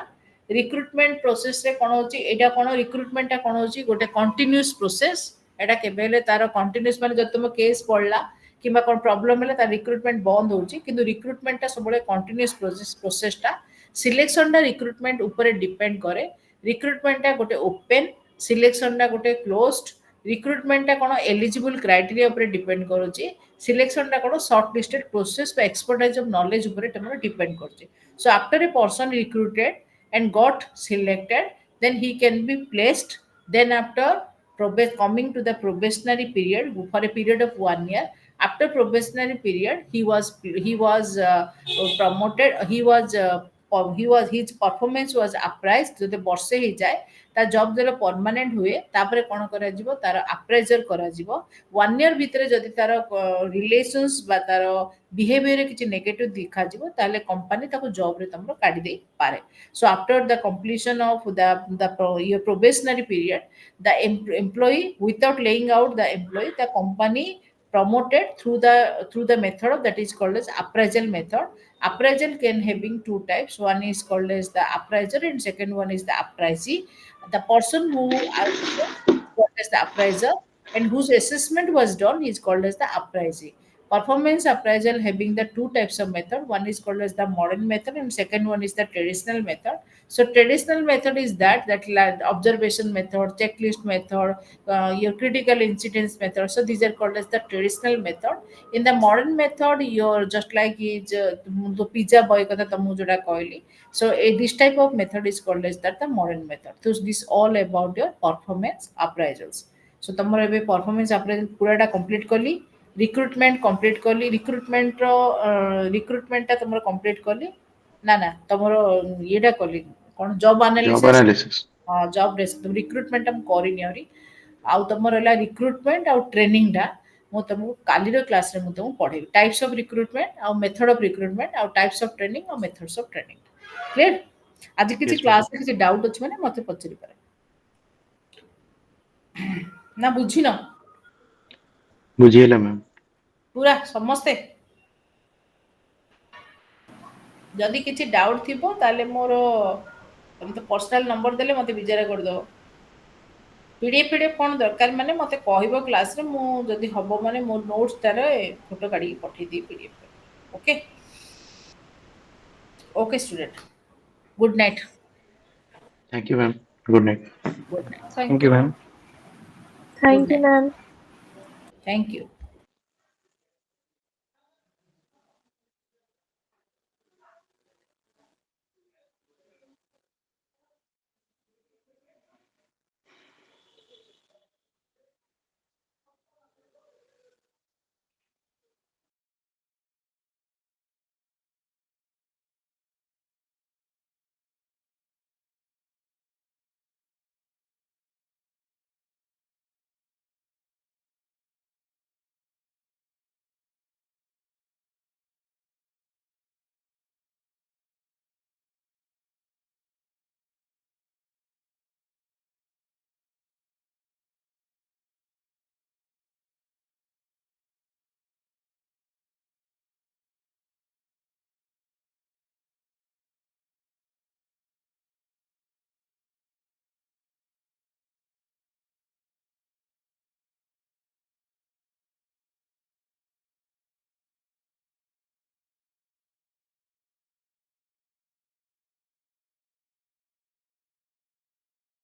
रिक्रूटमेंट प्रोसेस रे कोन होची एटा कोन रिक्रूटमेंट ता कोन होची गोटे कंटीन्यूअस प्रोसेस एटा केबेले तार कंटीन्यूअस माने जब तुम केस पड़ला किबा कोन प्रॉब्लम होला तार रिक्रूटमेंट बंद होची किंतु रिक्रूटमेंट ता सबले कंटीन्यूअस प्रोसेस ता सिलेक्शन ता रिक्रूटमेंट ऊपर डिपेंड करे रिक्रूटमेंट ता गोटे ओपन सिलेक्शन ता गोटे क्लोज्ड रिक्रूटमेंट ता कोन एलिजिबल क्राइटेरिया ऊपर डिपेंड करूची सिलेक्शन ता कोन शॉर्ट लिस्टेड प्रोसेस बा एक्सपर्टाइज ऑफ नॉलेज ऊपर तमरो डिपेंड करची so after a person recruited and got selected then he can be placed then after coming to the probationary period for a period of 1 year. After probationary period, he was promoted. His performance was appraised. যদি ବର୍ଷେ ହେଇଯାଏ ତା job ଯେତେବେଳେ permanent ହୁଏ ତାପରେ କ'ଣ କରାଯିବ, ତାର ଆପ୍ରାଇଜର କରାଯିବ। 1 year ଭିତରେ ଯଦି ତାର ରିଲେସନ୍ସ ବା ତାର ବିହେଭିୟରରେ କିଛି ନେଗେଟିଭ ଦେଖାଯିବ ତାହେଲେ କମ୍ପାନୀ ତାକୁ ଜବ୍ରେ ତମର କାଢି ଦେଇପାରେ। So after the completion of your probationary period, the employee, without laying out the employee, the company promoted through the method that is called as appraisal method. Appraisal can having two types. One is called as the appraiser and second one is the appraisee. The person who assessed is called as the appraiser and whose assessment was done is called as the appraisee. Performance appraisal having the two types of method. One is called as the modern method and second one is the traditional method. So traditional method is that observation method, checklist method, your critical incidents method. So these are called as the traditional method. In the modern method, you're just like the pizza boy kata tamu joda koili. So this type of method is called as that the modern method. So this all about your performance appraisals. So तमर एबे performance appraisal पूराटा complete कली, recruitment complete कली, recruitment टा तमर complete कली, ना तमर येटा कली, कौन job analysis, हाँ job recruitment हम करी नहीं हरी, आउ तमर होला recruitment आउ training टा, मो तमको काली रो क्लास रे मो तमको पढ़ेबी, types of recruitment आउ method of recruitment आउ types of training आउ methods of training, clear? आज किसी Yes, क्लास रे किसी डाउट अछि माने मते पचरी पारे ना बुझी न ବୁଝିହେଲା ମ୍ୟାମ୍। पूरा समस्ते जदि किसी डाउट थिबो ताले मोर तम तो पर्सनल नंबर देले मते बिचारा कर दो पीडीएफ कोन दरकार माने मते कहइबो क्लास रे मु जदि हबो माने मोर नोट्स तारे फोटो काढी पठै दी PDF. Okay okay student, good night. Thank you ma'am, good night. Good night, Thank you, ma'am. Thank you, ma'am. Thank you.